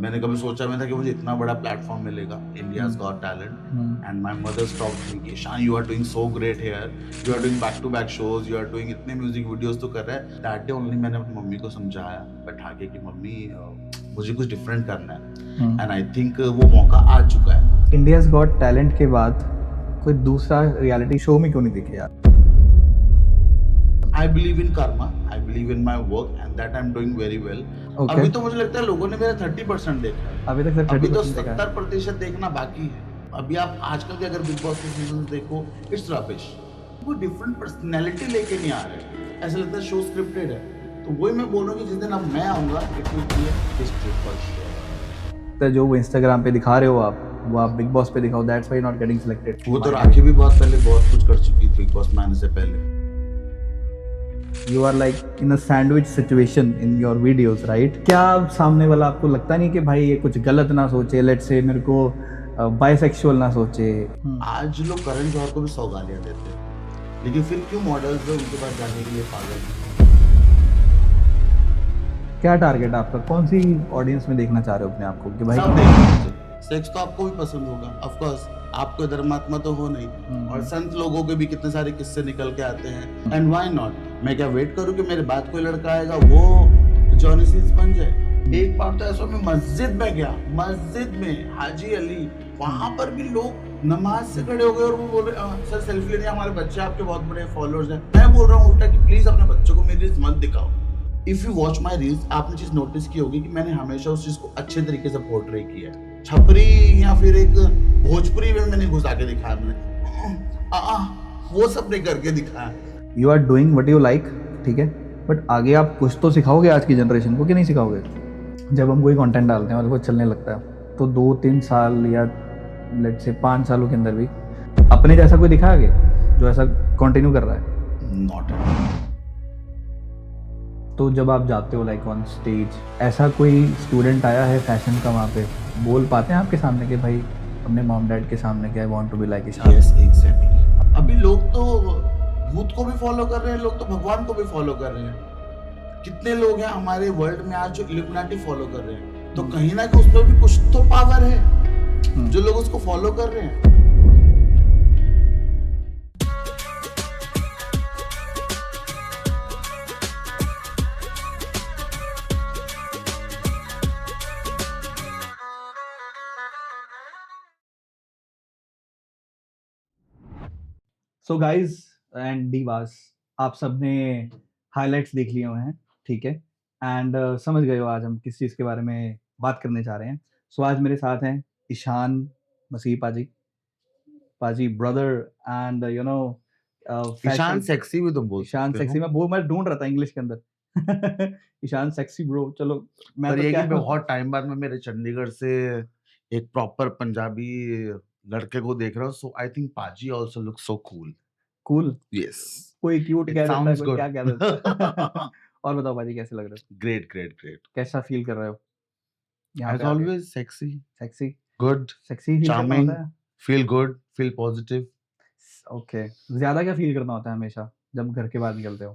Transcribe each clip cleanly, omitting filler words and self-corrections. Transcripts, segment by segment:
मैंने कभी सोचा नहीं था कि मुझे इतना बड़ा प्लेटफॉर्म मिलेगा, India's hmm, got talent. Hmm, and my mother talked me कि Ishaan, you are doing so great here, you are doing back to back shows, you are doing इतने म्यूजिक वीडियोस तो कर रहा है। दैट डे ओनली मैंने अपनी mummy को समझाया बैठा के कि मम्मी मुझे कुछ डिफरेंट करना है, एंड आई थिंक वो मौका आ चुका है। इंडियाज गॉट टैलेंट के बाद कोई दूसरा रियलिटी शो में क्यों नहीं दिखे यार? आई believe in karma, I believe in my work and that I am doing very well. Okay, अभी तो मुझे लगता है लोगों ने मेरा 30% देखा है, अभी तक सिर्फ अभी तो 30% देखा है। 70% देखना बाकी है। अभी आप आजकल के अगर बिग बॉस के सीजन देखो, इट्स रबिश। वो डिफरेंट पर्सनैलिटी लेके नहीं आ रहे, ऐसा लगता है शो स्क्रिप्टेड है। तो वही मैं बोल रहा हूँ कि जिस दिन अब मैं आऊंगा, it will be history for sure. तो जो वो इंस्टाग्राम पे दिखा रहे हो आप, वो आप बिग बॉस पे दिखाओ, that's why not getting selected. वो तो राखी भी बहुत पहले बहुत कुछ कर चुकी थी बिग बॉस में आने से पहले। You are like in a sandwich situation in your videos, right? क्या सामने वाला आपको लगता नहीं कि भाई ये कुछ गलत ना सोचे, लेट्स से मेरे को बाइसेक्सुअल ना सोचे? आज लोग करण जौहर को भी 100 गालियां देते हैं, लेकिन फिर क्यों मॉडल्स है उनके पास जाने के लिए पागल हैं? क्या टारगेट है आपका? कौन सी ऑडियंस में देखना चाह रहे हो अपने आप को कि भाई? सब देखना मुझे। सेक्स तो आपको भी पसंद होगा, ऑफ कोर्स। आप कोई धर्मात्मा तो हो नहीं, और संत लोगों के भी कितने सारे किस्से निकल के आते हैं, एंड व्हाई नॉट। मैं क्या वेट करूं कि मेरे बाद कोई लड़का आएगा वो जॉनी सीन्स बन जाए? एक बार तो ऐसा मैं मस्जिद में गया, मस्जिद में हाजी अली, वहां पर भी लोग नमाज से खड़े हो गए और वो बोल रहे सर सेल्फी लेने, हमारे बच्चे आपके बहुत बड़े फॉलोअर्स हैं। मैं बोल रहा हूँ उल्टा कि प्लीज अपने बच्चों को मेरी रील्स मत दिखाओ। If you watch my reels, आपने चीज नोटिस की होगी कि मैंने हमेशा उस चीज को अच्छे तरीके से पोर्ट्रे किया है। छपरी या फिर एक भोजपुरी में मैंने घुसा के दिखाया, मैंने वो सब नहीं करके दिखाया। You are doing what you like, ठीक है, बट आगे आप कुछ तो सिखाओगे आज की जनरेशन को कि नहीं सिखाओगे? जब हम कोई कंटेंट डालते हैं और वो चलने लगता है तो 2-3 साल या लेट से 5 सालों के अंदर भी अपने जैसा कोई दिखा आगे जो ऐसा कंटिन्यू कर रहा है? Not at. तो जब आप जाते हो लाइक ऑन स्टेज, ऐसा कोई स्टूडेंट आया है फैशन का वहाँ पे, बोल पाते हैं आपके सामने कि भाई अपने मॉम डैड के सामने कि I want to be like Ishaan? Yes exactly. अभी लोग तो भूत को भी फॉलो कर रहे हैं, लोग तो भगवान को भी फॉलो कर रहे हैं। कितने लोग हैं हमारे वर्ल्ड में आज जो इल्यूमिनाटी फॉलो कर रहे हैं, तो कहीं ना कहीं उस पर भी कुछ तो पावर है जो लोग उसको फॉलो कर रहे हैं। सो गाइज एंड डीवास, आप सबने हाइलाइट्स देख लिए हुए हैं, ठीक है, एंड समझ गए हो आज हम किस चीज़ के बारे में बात करने जा रहे हैं। सो आज मेरे साथ हैं Ishan Masih paaji, paaji brother, and you know Ishaan fashion. Sexy भी तुम बोल ईशान सकते सेक्सी, हो, मैं ढूंढ रहा था इंग्लिश के अंदर। ईशान सेक्सी ब्रो, चलो मैं पर तो ये कि क्या बहुत टाइम बाद मैं मेरे चंडीगढ़ से एक प्रॉपर पंजाबी लड़के को देख रहा हूँ, सो आई थिंक पाजी also look so cool. Cool. Yes, कोई क्यूट इट कह देता है, साउंड्स कोई क्या गुड। कह देता है। और बताओ पाजी, कैसे लग रहे हो? Great great great. कैसा फील कर रहे हो यहाँ एज पे आके? Always sexy, sexy? Good, sexy feel करना चार्मिंग, होता है? Feel good, feel positive. Okay, ज़्यादा क्या फील करना होता है हमेशा जब घर के बाहर निकलते हो?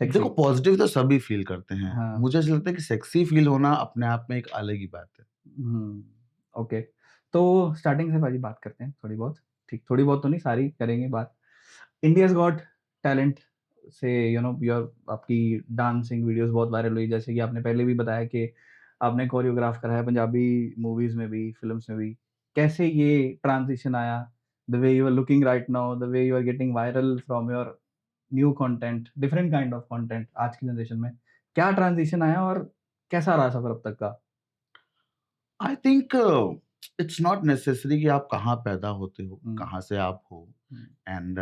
देखो सेक्सी? पॉजिटिव तो सभी फील करते हैं, हाँ। मुझे ऐसा लगता है कि सेक्सी फील होना अपने आप में एक अलग ही बात है। हुँ, ओके। तो स्टार्टिंग से पाजी बात करते हैं थोड़ी बहुत, ठीक, थोड़ी बहुत तो नहीं, सारी करेंगे बात। इंडियाज़ गॉट टैलेंट से योर आपकी डांसिंग वीडियोज़ बहुत वायरल हुई, जैसे कि आपने पहले भी बताया कि आपने कोरियोग्राफ करा है पंजाबी मूवीज़ में भी, फ़िल्म्स में भी। कैसे ये ट्रांज़िशन आया? The way you are looking right now, the way you are getting viral from your new content, different kind of content आज की जनरेशन में। क्या ट्रांज़िशन आया और कैसा रहा सफ़र अब तक का? I think it's not necessary कि आप कहाँ पैदा होते हो, हुँ, कहाँ से आप हो, hmm, and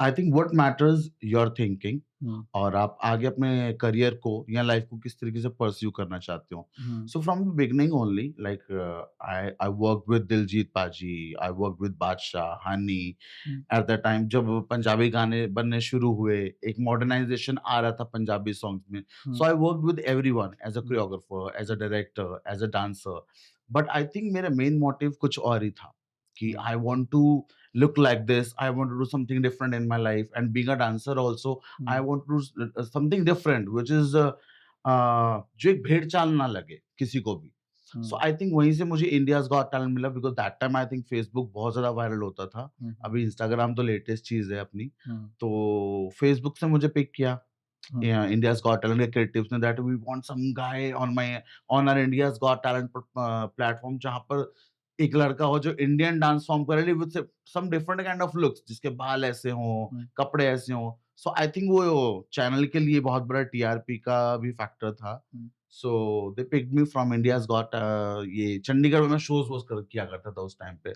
I think what matters your thinking, hmm, और आप आगे अपने करियर को या लाइफ को किस तरीके से परस्यू करना चाहते हो। Hmm, so from the beginning only, like I I work with Diljit paaji, I work with Badshah, Honey. Hmm, at the time जब पंजाबी गाने बनने शुरू हुए, एक मॉडर्नाइजेशन आ रहा था पंजाबी सॉन्ग्स में, hmm, so I work with everyone as a hmm, choreographer, as a director, as a dancer. But I think मेरा मेन मोटिव कुछ और ही था कि hmm, I want to look like this, I want to do something different in my life, and being a dancer also, I hmm, want to do something different, which is जो एक भेड़ चाल ना लगे किसी को भी। सो आई थिंक वहीं से मुझे इंडियाज गॉट टैलेंट मिला, because that time I think Facebook बहुत ज्यादा वायरल होता था। अभी इंस्टाग्राम तो लेटेस्ट चीज है अपनी। तो फेसबुक से मुझे पिक किया इंडियाज गॉट टैलेंट के क्रिएटिव्स ने, that we want some guy on our India's got talent platform, जहां पर एक लड़का हो जो इंडियन डांस फॉर्म करे with some different kind of looks, जिसके बाल ऐसे हों, कपड़े ऐसे हों। सो आई थिंक वो चैनल के लिए बहुत बड़ा टीआरपी का भी फैक्टर था। So they picked me from India's got, ये चंडीगढ़ में मैं शोज वोज किया करता था उस टाइम पे।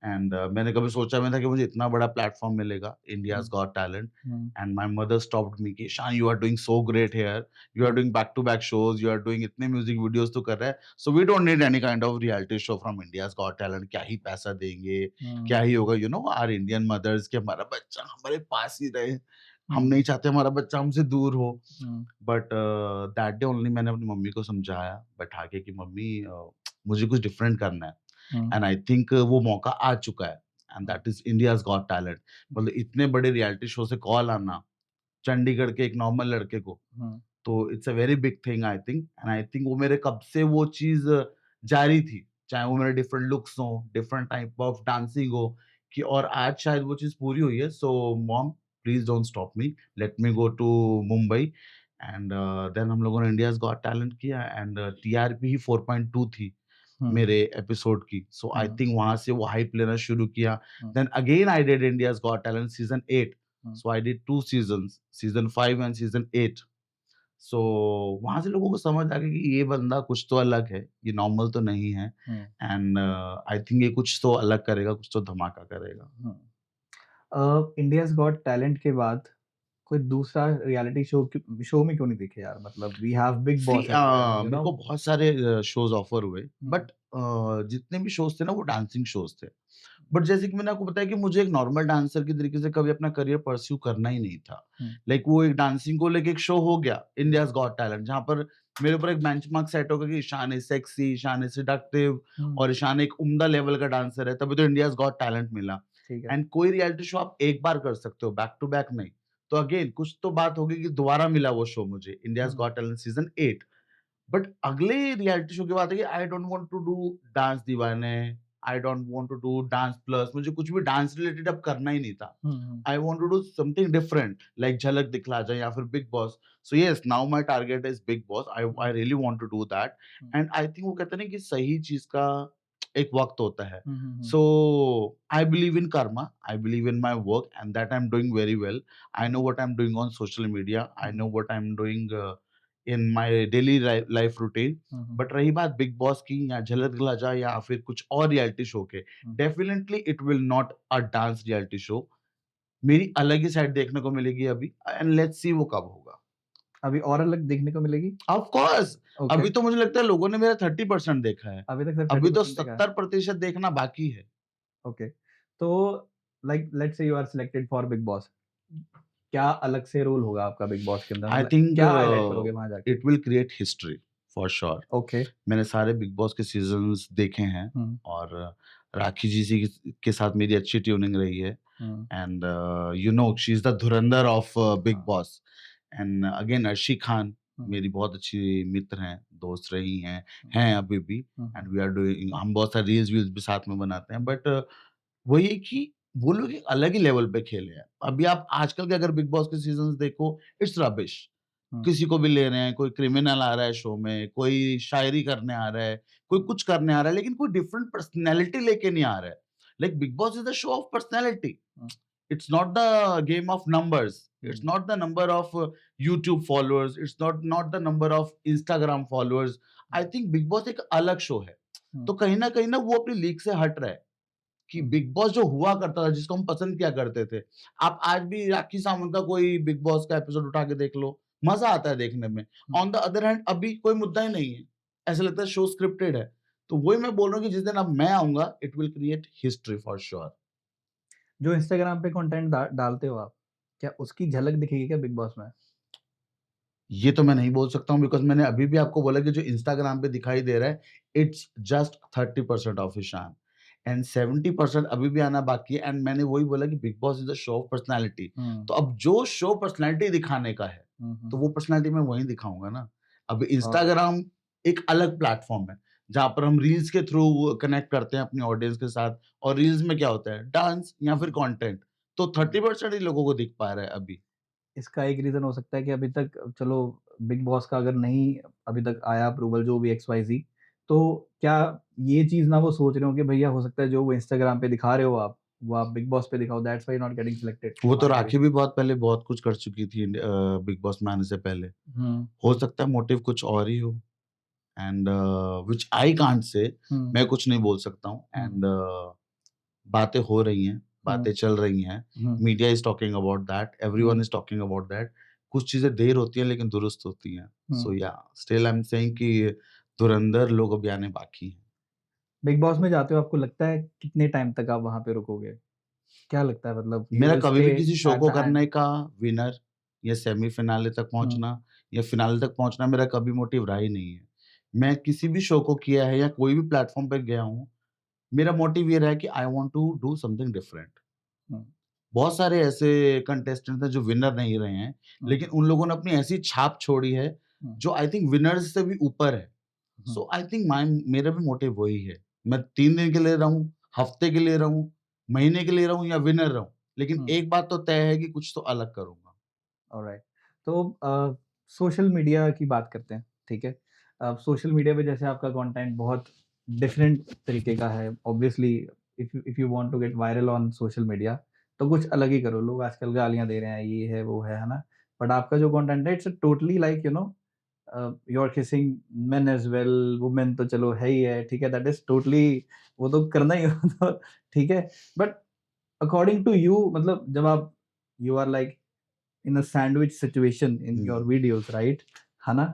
एंड मैंने कभी सोचा नहीं था कि मुझे इतना बड़ा प्लेटफॉर्म मिलेगा, India's got talent. And my mother stopped me कि Shaan, you are doing so great here, you are doing back to back shows, you are doing इतने म्यूजिक वीडियोस तो कर रहा है, so we don't need any kind of reality show from India's got talent. क्या ही पैसा देंगे, क्या ही होगा, you know our Indian mothers, कि हमारा बच्चा हमारे पास ही रहे, हम नहीं चाहते हमारा बच्चा हमसे दूर हो। बट दैट डे ओनली मैंने अपनी मम्मी को समझाया बैठा के कि मम्मी मुझे कुछ डिफरेंट करना है, एंड आई थिंक वो मौका आ चुका है, and that is India's got talent. मतलब इतने बड़े रियलिटी शो से कॉल आना चंडीगढ़ के एक नॉर्मल लड़के को, तो it's a very big thing I think. And I think वो मेरे कब से वो चीज जारी थी, चाहे वो मेरे डिफरेंट लुक्स हो, डिफरेंट टाइप ऑफ डांसिंग हो, कि और आज शायद वो चीज पूरी हुई है। So mom please don't stop me, let me go to Mumbai. And then हम लोगों ने इंडियाज गॉट टैलेंट किया, एंड टीआरपी ही 4.2 थी मेरे एपिसोड की। सो आई थिंक वहां से वो हाइप लेना शुरू किया। Then again I did India's got talent season 8। So I did 2 seasons, season 5 and season 8। So वहां से लोगों को समझ आ गया कि ये बंदा कुछ तो अलग है, ये नॉर्मल तो नहीं है, एंड आई थिंक ये कुछ तो अलग करेगा, कुछ तो धमाका करेगा। इंडियाज गॉट टैलेंट के बाद कोई दूसरा रियलिटी शो में क्यों नहीं दिखे यार? मतलब वी हैव बिग सी बॉस एज़ वेल, यू मेरे नो? को बहुत सारे शोज ऑफर हुए, बट जितने भी शोज थे ना वो डांसिंग शोज थे। बट जैसे कि मैंने आपको बताया कि मुझे एक नॉर्मल डांसर की तरीके से कभी अपना करियर परस्यू करना ही नहीं था। लाइक वो एक डांसिंग को लेके एक शो हो गया इंडियाज गॉट टैलेंट, जहाँ पर मेरे ऊपर एक बेंचमार्क सेट होगा कि Ishaan is sexy, Ishaan is seductive, और ईशान एक उम्दा लेवल का डांसर है, तभी तो इंडियाज गॉट टैलेंट मिला। ठीक है। एंड कोई रियलिटी शो आप एक बार कर सकते हो, बैक टू बैक नहीं। तो अगेन कुछ तो बात होगी कि दोबारा मिला वो शो मुझे, India's got talent season 8। But अगले रियलिटी शो की बात है कि I don't want to do dance Deewane, I don't want to do dance plus, मुझे कुछ भी डांस रिलेटेड अब करना ही नहीं था। I want to do something different, like Jhalak Dikhhla Jaa या फिर Bigg Boss. So yes, now my target is Bigg Boss. I really want to do that. And I think वो कहते हैं ना कि सही चीज का एक वक्त होता है। So I believe in karma, I believe in my work, and that I am doing very well. I know what I am doing on social media, I know what I am doing in my daily life routine. But रही बात big boss की या झलक दिखला जाए या फिर कुछ और reality show के, definitely it will not a dance reality show. मेरी अलग ही साइड देखने को मिलेगी अभी, एंड लेट्स सी वो कब होगा। अभी और अलग देखने को मिलेगी? Of course. ओके। अभी तो मुझे लगता है लोगों ने मेरा 30% देखा है, अभी तक सिर्फ अभी तो 30% देखा है। 70% देखना बाकी है। ओके। तो like let's say you are selected for Bigg Boss. क्या अलग से रोल होगा आपका बिग बॉस के अंदर? आई मतलब थिंक क्या हाइलाइट करोगे वहाँ जाके? It will create history for sure. Okay. मैंने सारे बिग बॉस के सीजन्स देखे हैं, और राखी जी के साथ मेरी अच्छी ट्यूनिंग रही है। And you know she is the Dhurandhar of Bigg Boss. And again Arshi Khan मेरी बहुत अच्छी मित्र हैं, दोस्त रही हैं अभी भी। एंड वी आर डूइंग, हम बहुत सारे रील्स वील्स भी साथ में बनाते हैं। बट वही है कि वो लोग एक अलग ही लेवल पे खेले हैं। अभी आप आजकल के अगर बिग बॉस के सीजन्स देखो, इट्स रबिश। किसी को भी ले रहे हैं, कोई क्रिमिनल आ रहा है शो में, कोई शायरी करने आ रहा है, कोई कुछ करने आ रहा है, लेकिन कोई डिफरेंट पर्सनैलिटी लेके नहीं आ रहा है। Like big boss is the show off personality. It's not the game of numbers. It's not the number of YouTube followers. It's not the number of Instagram followers. I think Big Boss एक अलग show है। तो कहीं ना वो अपनी league से हट रहा है कि बिग बॉस जो हुआ करता था, जिसको हम पसंद किया करते थे, आप आज भी राखी सावंत का कोई बिग बॉस का एपिसोड उठा के देख लो, मजा आता है देखने में। ऑन द अदर हैंड अभी कोई मुद्दा ही नहीं है, ऐसा लगता है शो स्क्रिप्टेड है। तो वही मैं बोल रहा हूँ कि जिस दिन अब मैं आऊंगा, it will create history for sure. जो इंस्टाग्राम पे कंटेंट डालते हो आप, क्या उसकी झलक दिखेगी क्या बिग बॉस में? ये तो मैं नहीं बोल सकता हूँ, बिकॉज़ मैंने अभी भी आपको बोला कि जो इंस्टाग्राम पे दिखाई दे रहा है, it's just 30% of Ishaan, and 70% अभी भी आना बाकी है। एंड मैंने वही बोला कि big boss is a show off personality. तो अब जो शो पर्सनैलिटी दिखाने का है, तो वो पर्सनैलिटी मैं वहीं दिखाऊँगा ना। अब इंस्टाग्राम एक अलग प्लेटफॉर्म है जहां पर हम रील्स के थ्रू कनेक्ट करते हैं अपनी ऑडियंस के साथ, और रील्स में क्या होता है, डांस या फिर कंटेंट, तो 30% ही लोगों को दिख पा रहा है अभी। इसका एक रीज़न हो सकता है कि अभी तक चलो बिग बॉस का अगर नहीं अभी तक आया अप्रूवल जो भी XYZ, तो क्या ये चीज़ ना वो सोच रहे हो कि भैया हो सकता है जो वो इंस्टाग्राम पे दिखा रहे हो आप, वो आप बिग बॉस पे दिखाओ, that's why not getting selected वो तो ऑन टीवी? राखी भी बहुत पहले बहुत कुछ कर चुकी थी बिग बॉस में आने से पहले। हुँ, हो सकता है मोटिव कुछ और ही हो, and which I can't say, हुँ, मैं कुछ नहीं बोल सकता हूँ, हुँ, एंड बातें हो रही हैं, हुँ, बातें चल रही हैं, hmm, media is talking about that, everyone hmm, is talking about that. कुछ चीज़ें देर होती हैं लेकिन दुरुस्त होती हैं। हुँ। सो या स्टिल आई एम सेइंग कि धुरंधर लोग अभी आने बाकी हैं। बिग बॉस में जाते हो आपको लगता है कितने टाइम तक आप वहाँ पे रुकोगे? क्या लगता है मतलब यू मेरा विल कभी स्टे भी किसी शो एट को द एंड? करने का विनर या सेमीफिनाले तक हुँ, पहुँचना या फिनाले तक पहुँचना मेरा कभी मोटिव रहा ही नहीं है। मैं किसी भी शो को किया है या कोई भी प्लेटफ़ॉर्म पे गया हूँ, मेरा मोटिव ये रहा है कि I want to do something different. Hmm, बहुत सारे ऐसे कंटेस्टेंट हैं जो विनर नहीं रहे हैं, हुँ, लेकिन उन लोगों ने अपनी ऐसी छाप छोड़ी है, हुँ, जो आई थिंक विनर्स से भी ऊपर है। Hmm, so I think my मेरा भी मोटिव वही है। मैं 3 दिन के लिए रहूँ, हफ्ते के लिए रहूँ, महीने के लिए रहूँ या विनर रहूँ, लेकिन हुँ। एक बात तो तय है कि कुछ तो अलग करूँगा। ऑलराइट। तो सोशल मीडिया की बात करते हैं, ठीक है? सोशल मीडिया पे जैसे आपका कंटेंट बहुत डिफरेंट तरीके का है। Obviously if you want to get viral on social media तो कुछ अलग ही करो। लोग आजकल गालियाँ दे रहे हैं, ये है, वो है ना? बट आपका जो कंटेंट है it's totally like you know you are kissing men as well, women तो चलो है ही है, ठीक है? दैट इज़ टोटली वो तो करना ही हो तो ठीक है। बट अकॉर्डिंग टू यू मतलब जब आप you are like in a sandwich situation in your hmm. Videos right, है ना?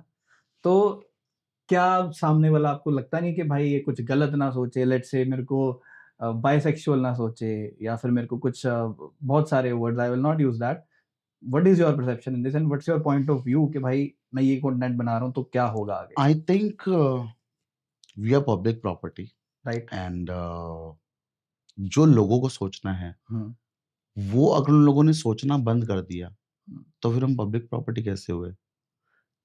तो क्या सामने वाला आपको लगता नहीं कि भाई ये कुछ गलत ना सोचे, लेट्स से मेरे को बाइसेक्सुअल ना सोचे या फिर मेरे को कुछ बहुत सारे words I will not use that. What is your perception in this and what's your point of view कि भाई मैं ये कंटेंट बना रहा हूँ तो क्या होगा आगे? I think we are public property, right? And जो लोगों को सोचना है, हुँ, वो अगर उन लोगों ने सोचना बंद कर दिया, हुँ, तो फिर हम पब्लिक प्रॉपर्टी कैसे हुए?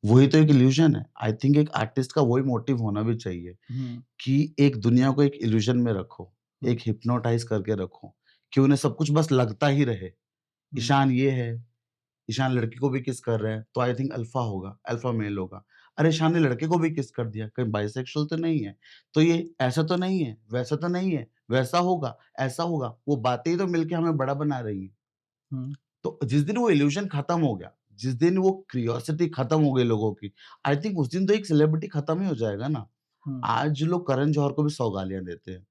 वही तो एक इल्यूज़न है। आई थिंक एक आर्टिस्ट का वही मोटिव होना भी चाहिए हुँ, कि एक दुनिया को एक इल्यूज़न में रखो, हुँ, एक हिप्नोटाइज़ करके रखो, कि उन्हें सब कुछ बस लगता ही रहे। हुँ, ईशान ये है, ईशान लड़की को भी किस कर रहा है, तो आई थिंक अल्फ़ा होगा, अल्फ़ा मेल होगा। अरे! ईशान ने लड़के को भी किस कर दिया, कहीं बाइसेक्सुअल तो नहीं है? तो ये ऐसा तो नहीं है, वैसा तो नहीं है, वैसा होगा, ऐसा होगा। वो बातें ही तो मिलके हमें बड़ा बना रही हैं। हुँ, तो जिस दिन वो इल्यूज़न खत्म हो गया, जिस दिन वो क्यूरियोसिटी खत्म हो गई लोगों की, आई थिंक उस दिन तो एक सेलिब्रिटी खत्म ही हो जाएगा ना। हुँ, आज लोग करण जौहर को भी 100 गालियाँ देते हैं,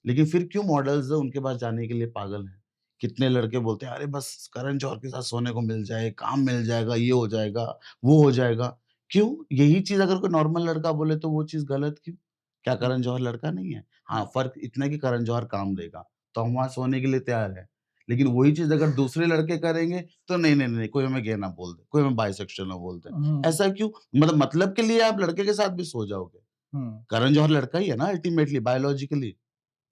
लेकिन फिर क्यों मॉडल्स उनके पास जाने के लिए पागल हैं? कितने लड़के बोलते हैं, "अरे बस करण जौहर के साथ सोने को मिल जाए, काम मिल जाएगा, ये हो जाएगा, वो हो जाएगा।" क्यों? यही चीज़ अगर कोई नॉर्मल लड़का बोले तो वो चीज़ गलत क्यों? क्या हुँ, करण जौहर लड़का नहीं है? हाँ, हुँ, फ़र्क इतना है कि करण जौहर काम देगा, तो हम वहाँ सोने के लिए तैयार हैं। लेकिन वही चीज़ अगर दूसरे लड़के करेंगे, तो नहीं, नहीं, नहीं, कोई हमें गे ना बोल दे, कोई हमें बाइसेक्सुअल ना बोल दे। हुँ, ऐसा क्यों? मतलब के लिए आप लड़के के साथ भी सो जाओगे। हुँ, करण जौहर लड़का ही है ना अल्टीमेटली बायोलॉजिकली,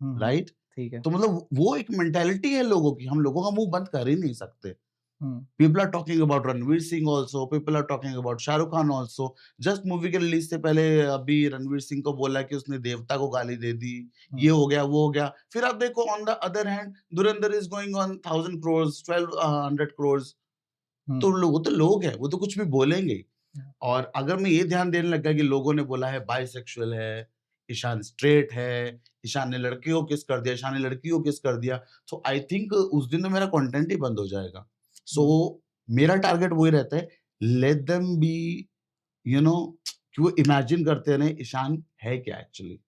हुँ, हुँ, राइट? ठीक है। तो मतलब वो एक मेंटालिटी है लोगों की, हम लोगों का मुँह बंद कर ही नहीं सकते। Hmm, people are talking about Ranveer Singh also, people are talking about Shahrukh Khan also. Just movie के रिलीज़ से पहले अभी रणवीर सिंह को बोला कि उसने देवता को गाली दे दी, हुँ, ये हो गया, वो हो गया। फिर आप देखो on the other hand Dhurandhar is going on 1000 crore, 1,200 crore. Hmm, तो वो तो लोग हैं, वो तो कुछ भी बोलेंगे ही। और अगर मैं ये ध्यान देने लग गया कि लोगों ने बोला है बाइसेक्सुअल है, ईशान स्ट्रेट है, ईशान ने लड़की को किस कर दिया, ईशान ने लड़की को किस कर दिया, तो आई थिंक उस दिन तो मेरा कंटेंट ही बंद हो जाएगा। सो हुँ, मेरा टारगेट वही रहता है, let them be you know कि वो इमेजिन करते रहें ईशान है क्या actually.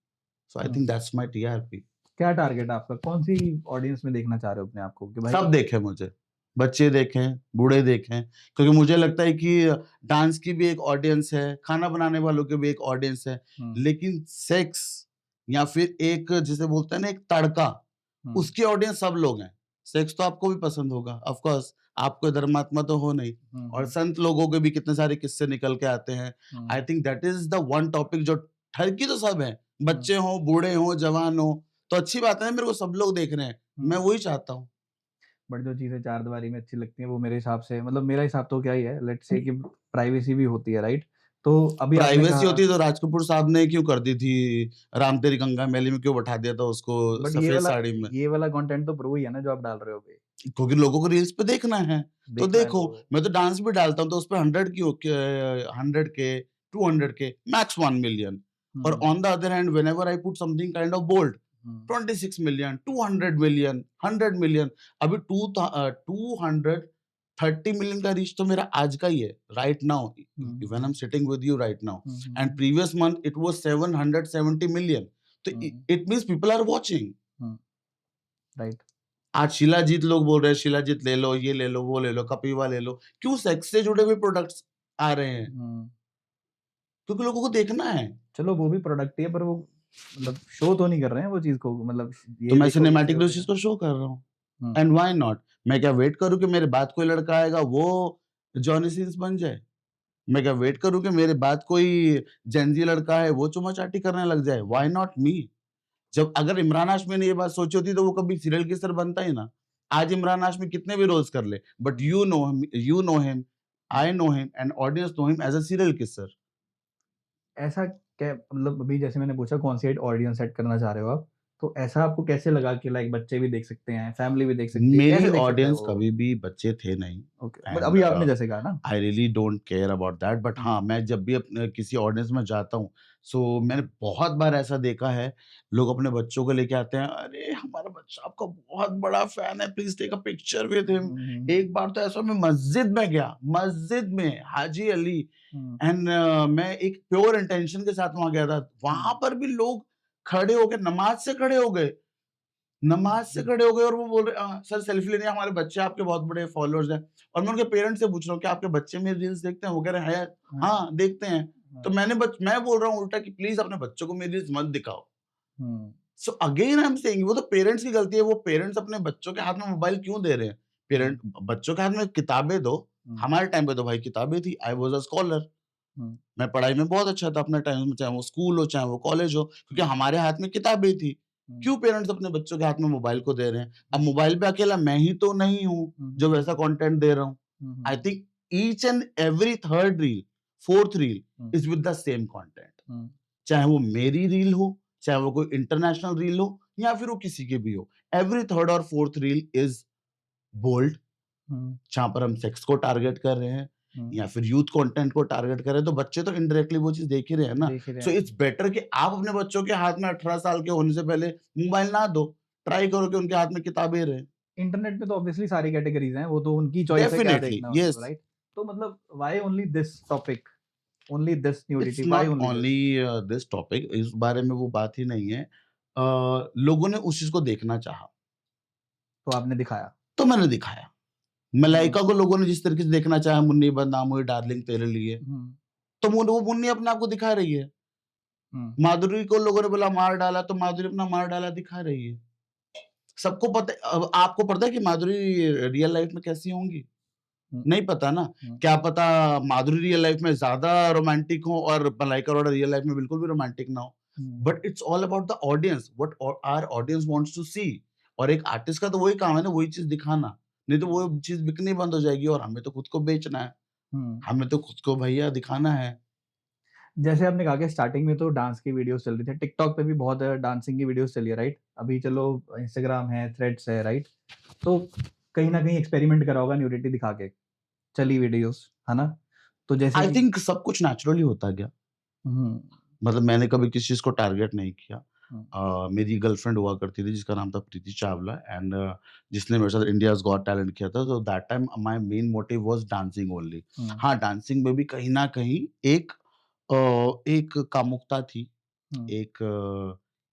So I hmm. Think that's my TRP. क्या टारगेट है आपका? कौन-सी ऑडियंस में देखना चाह रहे हो अपने आप को कि भाई सब देखें मुझे, बच्चे देखें, बूढ़े देखें, क्योंकि मुझे लगता है कि डांस की भी एक ऑडियंस है, खाना बनाने वालों की भी एक ऑडियंस है, हुँ, लेकिन सेक्स या फिर एक जिसे बोलते हैं ना एक तड़का, हुँ, उसकी ऑडियंस सब लोग हैं। सेक्स तो आपको भी पसंद होगा, ऑफ कोर्स आप कोई धर्मात्मा तो हो नहीं, हुँ, और हुँ, संत लोगों के भी कितने सारे किस्से निकल के आते हैं। Hmm, I think that is the one topic जो ठरकी तो सब हैं, हुँ, बच्चे हों, बूढ़े हों, जवान हों, तो अच्छी बात है ना, मेरे को सब लोग देख रहे हैं, मैं हुँ। वही चाहता हूँ। बट जो चीज़ें चारदीवारी में अच्छी लगती हैं वो मेरे हिसाब से मतलब मेरा हिसाब तो क्या ही है लेट्स से कि प्राइवेसी भी होती है राइट? तो अभी आपने प्राइवेसी होती कहा तो राज कपूर साहब ने क्यों कर दी थी राम तेरी गंगा मैली में, क्यों बैठा दिया था उसको बट सफेद साड़ी में? ये वाला कंटेंट तो प्रो ही है ना जो आप डाल रहे हो अभी, क्योंकि लोगों को रील्स पे देखना है। तो देखना है देखो, तो मैं तो डांस भी डालता हूँ तो उस पे 100 के 200 के मैक्स 1 मिलियन। और hmm, on the other hand whenever I put something kind of bold, hmm, 26 million, 200 million, 100 million. अभी 230 मिलियन का रीच तो मेरा आज का ही है, right now, hmm, when I am sitting with you right now. Hmm, hmm, and hmm, previous month it was 770 million. तो hmm, it means people are watching. Hmm, right, आज शिलाजीत लोग बोल रहे हैं, शिलाजीत ले लो, ये ले लो, वो ले लो, कपिवा ले लो। क्यों? सेक्स से जुड़े हुए प्रोडक्ट्स आ रहे हैं, हुँ। क्योंकि लोगों को देखना है। चलो वो भी प्रोडक्ट ही है पर वो मतलब शो तो नहीं कर रहे हैं वो चीज़ को मतलब तो ये मैं देखो कैसे सिनेमैटिक होता उस चीज़ है। को शो कर रहा हूँ। हुँ, एंड व्हाई नॉट? मैं क्या वेट करूँ कि मेरे बाद कोई लड़का आएगा वो जॉनी सीन्स बन जाए? मैं क्या वेट करूँ कि मेरे बाद कोई जेन ज़ी लड़का है वो चुमा-चाटी करने लग जाए? Why not me? जब अगर इमरान हाशमी ने ये बात सोची होती तो वो कभी सीरियल किसर बनता ही ना। आज इमरान हाशमी कितने भी रोल्स कर ले, but you know him, hmm. I know him and audience know him as a serial kisser. ऐसा क्या मतलब अभी जैसे मैंने पूछा कौन-सी ऑडियंस सेट करना चाह रहे हो आप? तो ऐसा आपको कैसे लगा कि लाइक बच्चे भी देख सकते हैं, फैमिली भी देख सकती है, मेरी कैसे देख सकता है ऑडियंस वो? कभी भी बच्चे थे नहीं। ओके, बट एंड अभी आपने जैसे कहा ना? I really don't care about that, but hmm, हाँ, मैं जब भी अपने किसी ऑडियंस में जाता हूँ, सो मैंने बहुत बार ऐसा देखा है, लोग अपने बच्चों को लेके आते हैं, "अरे! हमारा बच्चा आपका बहुत बड़ा फैन है, please take a picture with hmm, him." Hmm, hmm, एक बार तो ऐसा मैं मस्जिद में गया, मस्जिद में, हाजी अली, हुँ, एंड मैं एक प्योर इंटेंशन के साथ वहाँ गया था। वहाँ हुँ, पर भी लोग खड़े हो के नमाज़ से खड़े हो गए। नमाज़ से हुँ, खड़े हो गए और वो बोल रहे सर सेल्फी लेनी है, हमारे बच्चे आपके बहुत बड़े फॉलोअर्स हैं। और मैं उनके पेरेंट्स से पूछ रहा हूँ, क्या आपके बच्चे मेरी रील्स देखते हैं? वो कह रहे हैं, हाँ, हाँ, देखते हैं। तो हाँ, मैं बोल रहा हूँ उल्टा कि प्लीज़ अपने बच्चों को मेरी रील्स मत दिखाओ। Hmm, so again I am saying वो तो पेरेंट्स की गलती है, वो पेरेंट्स अपने बच्चों के हाथ में मोबाइल क्यों दे रहे हैं? हुँ, बच्चों के हाथ में किताबें दो। हुँ, हमारे टाइम पे तो भाई किताबें थी। I was a scholar. हुँ, मैं पढ़ाई में बहुत अच्छा था अपने टाइम में, चाहे वो स्कूल हो, चाहे वो कॉलेज हो, क्योंकि हुँ, हमारे हाथ में किताबें थी। हुँ, क्यों पेरेंट्स अपने बच्चों के हाथ में मोबाइल को दे रहे हैं? अब हुँ, मोबाइल पे अकेला मैं ही तो नहीं हूँ, हुँ, जो हुँ, वैसा कंटेंट दे रहा हूँ। Hmm, I hmm, think each and every third reel, fourth reel hmm, is with the same content. Hmm, चाहे वो मेरी रील हो, चाहे वो कोई इंटरनेशनल रील हो या फिर वो किसी की भी हो। एवरी थर्ड और फोर्थ रील इज़ बोल्ड, हुँ, जहाँ पर हम सेक्स को टारगेट कर रहे हैं हुँ, या फिर यूथ कंटेंट को टारगेट कर रहे हैं, तो बच्चे तो इनडायरेक्टली वो चीज़ देख ही रहे हैं ना। देख ही रहे सो हैं। इट्स बेटर कि आप अपने बच्चों के हाथ में 18 साल के होने से पहले मोबाइल ना दो। ट्राई करो कि उनके हाथ में किताबें रहें। इंटरनेट पे तो ऑब्वियसली सारी कैटेगरीज़ हैं, वो तो उनकी चॉइस है क्या डेफिनिटली, देखना है उनको, येस। राइट? तो मतलब why only this topic? Only this it's nudity, why not only only this? This topic, इस बारे में वो बात ही नहीं है। लोगों ने उस चीज़ को देखना चाहा, तो आपने दिखाया। तो मैंने दिखाया। हुँ, मलाइका को लोगों ने जिस तरीके से देखना चाहा, मुन्नी बदनाम हुई डार्लिंग तेरे लिए, हुँ, तो वो मुन्नी अपने आप को दिखा रही है। हुँ, माधुरी को लोगों ने बोला मार डाला, तो माधुरी अपना मार डाला दिखा रही है। सबको पता है, अब आपको पता है कि माधुरी रियल लाइफ में कैसी होंगी? हुँ, नहीं पता ना। हुँ, क्या पता माधुरी रियल लाइफ में ज़्यादा रोमांटिक हो और मलाइका अरोड़ा रियल लाइफ में बिल्कुल भी रोमांटिक ना हो। Hmm, but it's all about the audience, what our audience wants to see. और एक आर्टिस्ट का तो वही काम है ना, वही चीज़ दिखाना। नहीं तो वो चीज़ बिकनी बंद हो जाएगी और हमें तो खुद को बेचना है। हुँ। हमें तो खुद को भैया दिखाना है। जैसे आपने कहा कि स्टार्टिंग में तो डांस की वीडियोज़ चल रही थी, टिकटॉक पे भी बहुत डांसिंग की वीडियोज़ चली है, राइट? अभी चलो इंस्टाग्राम है, थ्रेड्स है, राइट? तो कहीं न कहीं एक्सपेरिमेंट करा होगा न्यूडिटी दिखा के, चली वीडियोज़, है ना? तो जैसे आई कि थिंक सब कुछ नेचुरली होता गया। हुँ, मतलब मैंने कभी किसी चीज़ को टारगेट नहीं किया। हुँ, मेरी गर्लफ्रेंड हुआ करती थी जिसका नाम था प्रीति चावला, एंड जिसने मेरे साथ इंडियाज़ गॉट टैलेंट किया था, तो that time my main motive was dancing only. Hmm, हाँ, डांसिंग में भी कहीं न कहीं एक एक कामुकता थी, हुँ,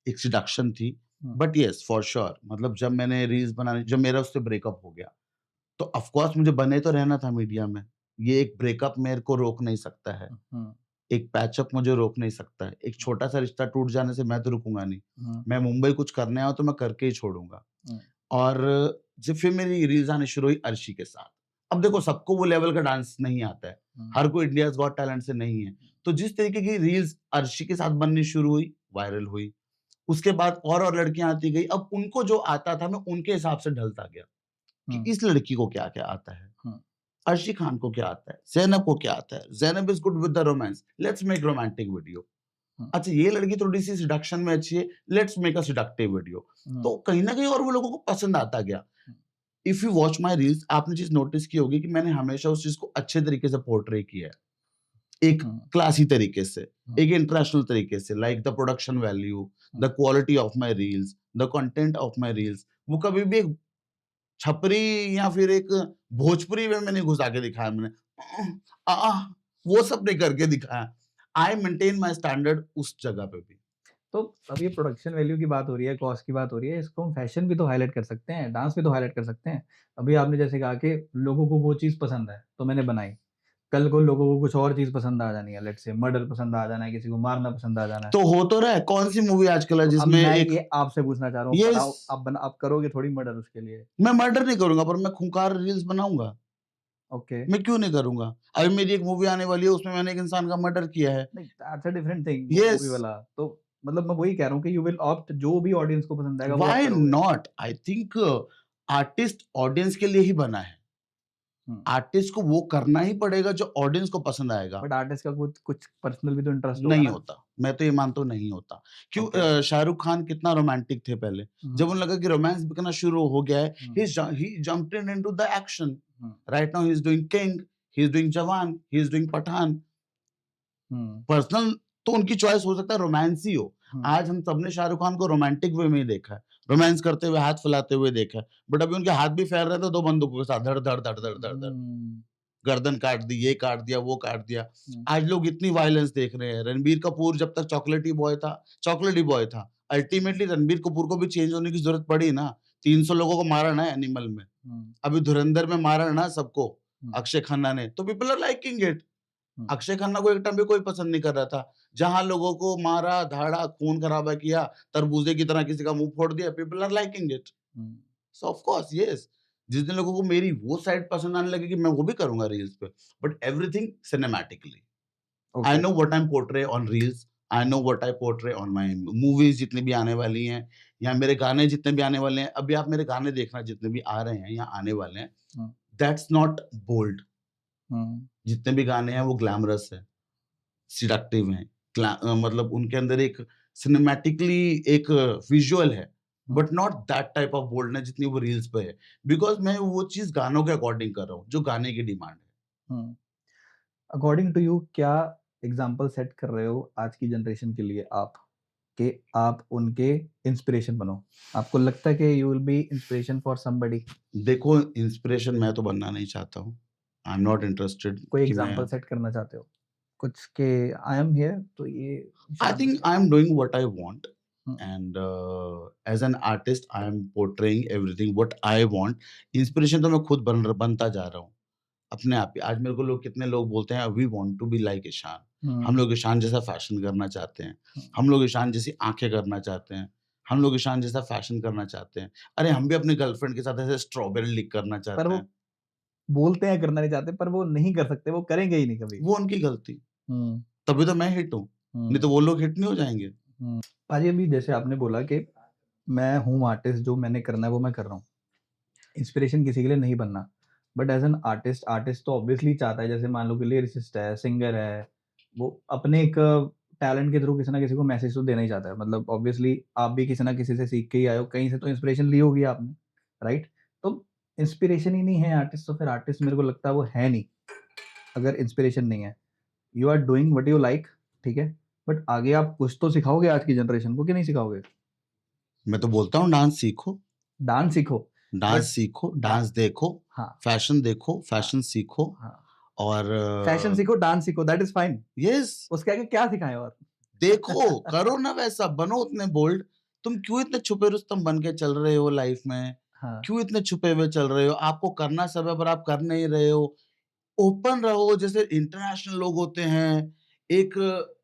एक सेडक्शन थी। हुँ, बट येस फॉर श्योर, मतलब जब मैंने रील्स बनाने, जब मेरा उससे ब्रेकअप हो गया, तो ऑफ कोर्स मुझे बने तो रहना था मीडिया में। ये एक ब्रेकअप मेरे को रोक नहीं सकता है। हुँ, एक पैचअप मुझे रोक नहीं सकता है। एक छोटा-सा रिश्ता टूट जाने से मैं तो रुकूँगा नहीं। हुँ, मैं मुंबई कुछ करने आया हूँ तो मैं करके ही छोड़ूँगा। हुँ, और जब फिर मेरी रील्स आनी शुरू हुई अर्शी के साथ। अब देखो सबको वो लेवल का डांस नहीं आता है। हुँ, हर कोई इंडियाज़ गॉट टैलेंट से नहीं है। तो जिस तरीके की रील्स अर्शी के साथ बननी शुरू हुई, वायरल हुई। उसके बाद और लड़कियाँ आती गई। अब उनको जो आता था मैं उनके हिसाब से ढलता गया, कि हुँ, इस लड़की को क्या-क्या आता है। हुँ। अर्शी खान को क्या आता है, ज़ैनब को क्या आता है, Zainab is good with the romance, let's make romantic video. अच्छा ये लड़की थोड़ी सी सिडक्शन में अच्छी है, let's make a seductive video. तो कहीं ना कहीं और वो लोगों को पसंद आता गया। If you watch my reels, आपने चीज नोटिस की होगी कि मैंने हमेशा उस चीज को अच्छे तरीके से पोर्ट्रे किया है, एक क्लासी तरीके से, एक इंटरनेशनल तरीके से, like the production value, the quality of my reels, the content of my reels. वो कभी भी एक छपरी या फिर एक भोजपुरी में मैंने घुसा के दिखाया, मैंने वो सब नहीं करके दिखाया। आई मेंटेन माई स्टैंडर्ड उस जगह पे भी। तो अब ये प्रोडक्शन वैल्यू की बात हो रही है, कॉस्ट की बात हो रही है, इसको हम फैशन भी तो हाईलाइट कर सकते हैं, डांस भी तो हाईलाइट कर सकते हैं। अभी आपने जैसे कहा कि लोगों को वो चीज़ पसंद है, तो मैंने बनाई। कल को लोगों को कुछ और चीज़ पसंद आ जानी है, लेट्स से मर्डर पसंद आ जाना है, किसी को मारना पसंद आ जाना है। तो हो तो रहा है, कौन सी मूवी आजकल है तो अब जिसमें मैं एक ये आपसे पूछना चाह रहा हूँ, ये बनाओ आप करोगे थोड़ी मर्डर उसके लिए? मैं मर्डर नहीं करूंगा, पर मैं खूंखार रील्स बनाऊंगा। ओके। मैं क्यों नहीं करूंगा? अभी मेरी एक मूवी आने वाली है, उसमें मैंने एक इंसान का मर्डर किया है। नहीं, दैट्स अ डिफरेंट थिंग, वो यस, मूवी वाला। तो मतलब मैं वही कह रहा हूँ कि यू विल ऑप्ट जो भी ऑडियंस को पसंद आएगा वो आप व्हाई करोगे। Not? I think artist audience के लिए ही बना है। हुँ। आर्टिस्ट को वो करना ही पड़ेगा जो ऑडियंस को पसंद आएगा। बट आर्टिस्ट का कुछ कुछ पर्सनल भी तो इंटरेस्ट होगा नहीं ना? होता, मैं तो ये मानता हूँ नहीं होता। क्यों? ओके। शाहरुख खान कितना रोमांटिक थे पहले, जब हुँ, उन्हें लगा कि रोमांस बिकना शुरू हो गया है, hmm, he jumped into the action. Hmm, right now he is doing King, he is doing Jawan, he is doing Pathaan. Hmm, personal तो उनकी चॉइस हो सकता है रोमांस ही हो। हुँ, आज हम सबने शाहरुख खान को रोमांटिक वे में ही देखा है, रोमांस करते हुए, हाथ फैलाते हुए देखा है। बट अभी उनके हाथ भी फैल रहे थे 2 बंदूकों के साथ, धड़, धड़, धड़, धड़, धड़, धड़। हुँ, गर्दन काट दी, ये काट दिया, वो काट दिया। हुँ, आज लोग इतनी वायलेंस देख रहे हैं। रणबीर कपूर जब तक चॉकलेटी बॉय था। अल्टीमेटली रणबीर कपूर को भी चेंज होने की ज़रूरत पड़ी ना। 300 लोगों को मारा ना एनिमल में। हुँ, अभी धुरंधर में मारा ना सबको, हुँ, अक्षय खन्ना ने, तो पीपल आर लाइकिंग इट। हुँ, अक्षय खन्ना को एक टाइम पे कोई पसंद नहीं कर रहा था। जहाँ लोगों को मारा, धाड़ा, खून-खराबा किया, तरबूजे की तरह किसी का मुँह फोड़ दिया, people are liking it. Hmm, so of course yes, जिस दिन लोगों को मेरी वो साइड पसंद आने लगेगी, मैं वो भी करूँगा रील्स पे, but everything cinematically. I okay. No what I M portray on reels, I know what I portray on my movies जितनी भी आने वाली हैं, या मेरे गाने जितने भी आने वाले हैं। अभी आप मेरे गाने देखना जितने भी आ रहे हैं या आने वाले हैं, हुँ, दैट्स नॉट बोल्ड। हुँ, जितने भी गाने हैं वो ग्लैमरस है, सेडक्टिव हैं, मतलब उनके अंदर एक सिनेमैटिकली एक विजुअल है, hmm, but not that type of boldness जितनी वो रील्स पे है। बिकॉज़ मैं वो चीज़ गानों के अकॉर्डिंग कर रहा हूँ, जो गाने की डिमांड है। हुँ। अकॉर्डिंग टू यू क्या एग्ज़ाम्पल सेट कर रहे हो आज की जनरेशन के लिए आप, कि आप उनके इंस्पिरेशन बनो? आपको लगता है कि you will be inspiration for somebody? देखो, इंस्पिरेशन मैं तो बनना नहीं चाहता हूँ। आई एम नॉट इंटरेस्टेड कोई कि मैं एग्ज़ाम्पल सेट करना चाहते हो? कुछ के आई एम हियर तो ये आई शान थिंक दिखाओ। आई am doing what I want, hmm, and as an artist I am portraying everything what I want. Inspiration तो मैं खुद बनता जा रहा हूँ, अपने आप ही। आज मेरे को कितने लोग बोलते हैं, we want to be like Ishaan. Hmm, हम लोग ईशान जैसा फैशन करना चाहते हैं। हुँ। हम लोग ईशान जैसी आँखें करना चाहते हैं। हम लोग ईशान जैसा फैशन करना चाहते हैं। अरे हम भी अपनी गर्लफ्रेंड के साथ ऐसे स्ट्रॉबेरी लिक करना पर चाहते वो हैं। बोलते हैं करना नहीं चाहते, पर वो नहीं कर सकते, वो करेंगे ही नहीं कभी। वो उनकी गलती, हुँ, तभी तो मैं हिट हूँ। नहीं हुँ, तो वो लोग हिट नहीं हो जाएँगे। हुँ। पाजी अभी जैसे आपने बोला कि मैं हूँ आर्टिस्ट, जो मैंने करना है वो मैं कर रहा हूँ। इंस्पिरेशन किसी के लिए नहीं बनना। But as an artist, artist तो ऑब्वियसली चाहता है, जैसे मान लो कि लिरिसिस्ट है, सिंगर है, वो अपने एक टैलेंट के थ्रू किसी ना किसी को मैसेज तो देना ही चाहता है। मतलब ऑब्वियसली आप भी किसी ना किसी से सीख के ही आए हो, कहीं से तो इंस्पिरेशन ली होगी आपने, राइट? तो इंस्पिरेशन ही नहीं है आर्टिस्ट, तो फिर आर्टिस्ट मेरे को लगता है वो है नहीं, अगर इंस्पिरेशन नहीं है। You are doing what you like, ठीक है? बट आगे आप कुछ तो सिखाओगे आज की जनरेशन को कि नहीं सिखाओगे? मैं तो बोलता हूँ डांस सीखो, डांस बट सीखो, डा डांस देखो, हाँ, फैशन देखो, हाँ, फैशन सीखो, हाँ। और फैशन सीखो, डांस सीखो, दैट इज़ फाइन। यस, उसके आगे क्या सिखाएँ और? देखो, करो ना वैसा, बनो उतने बोल्ड। तुम क्यों इतने छुपे रुस्तम बन के चल रहे हो लाइफ में? हाँ, क्यों इतने छुपे हुए चल रहे हो? आपको करना सब है पर आप कर नहीं रहे हो। ओपन रहो, जैसे इंटरनेशनल लोग होते हैं। एक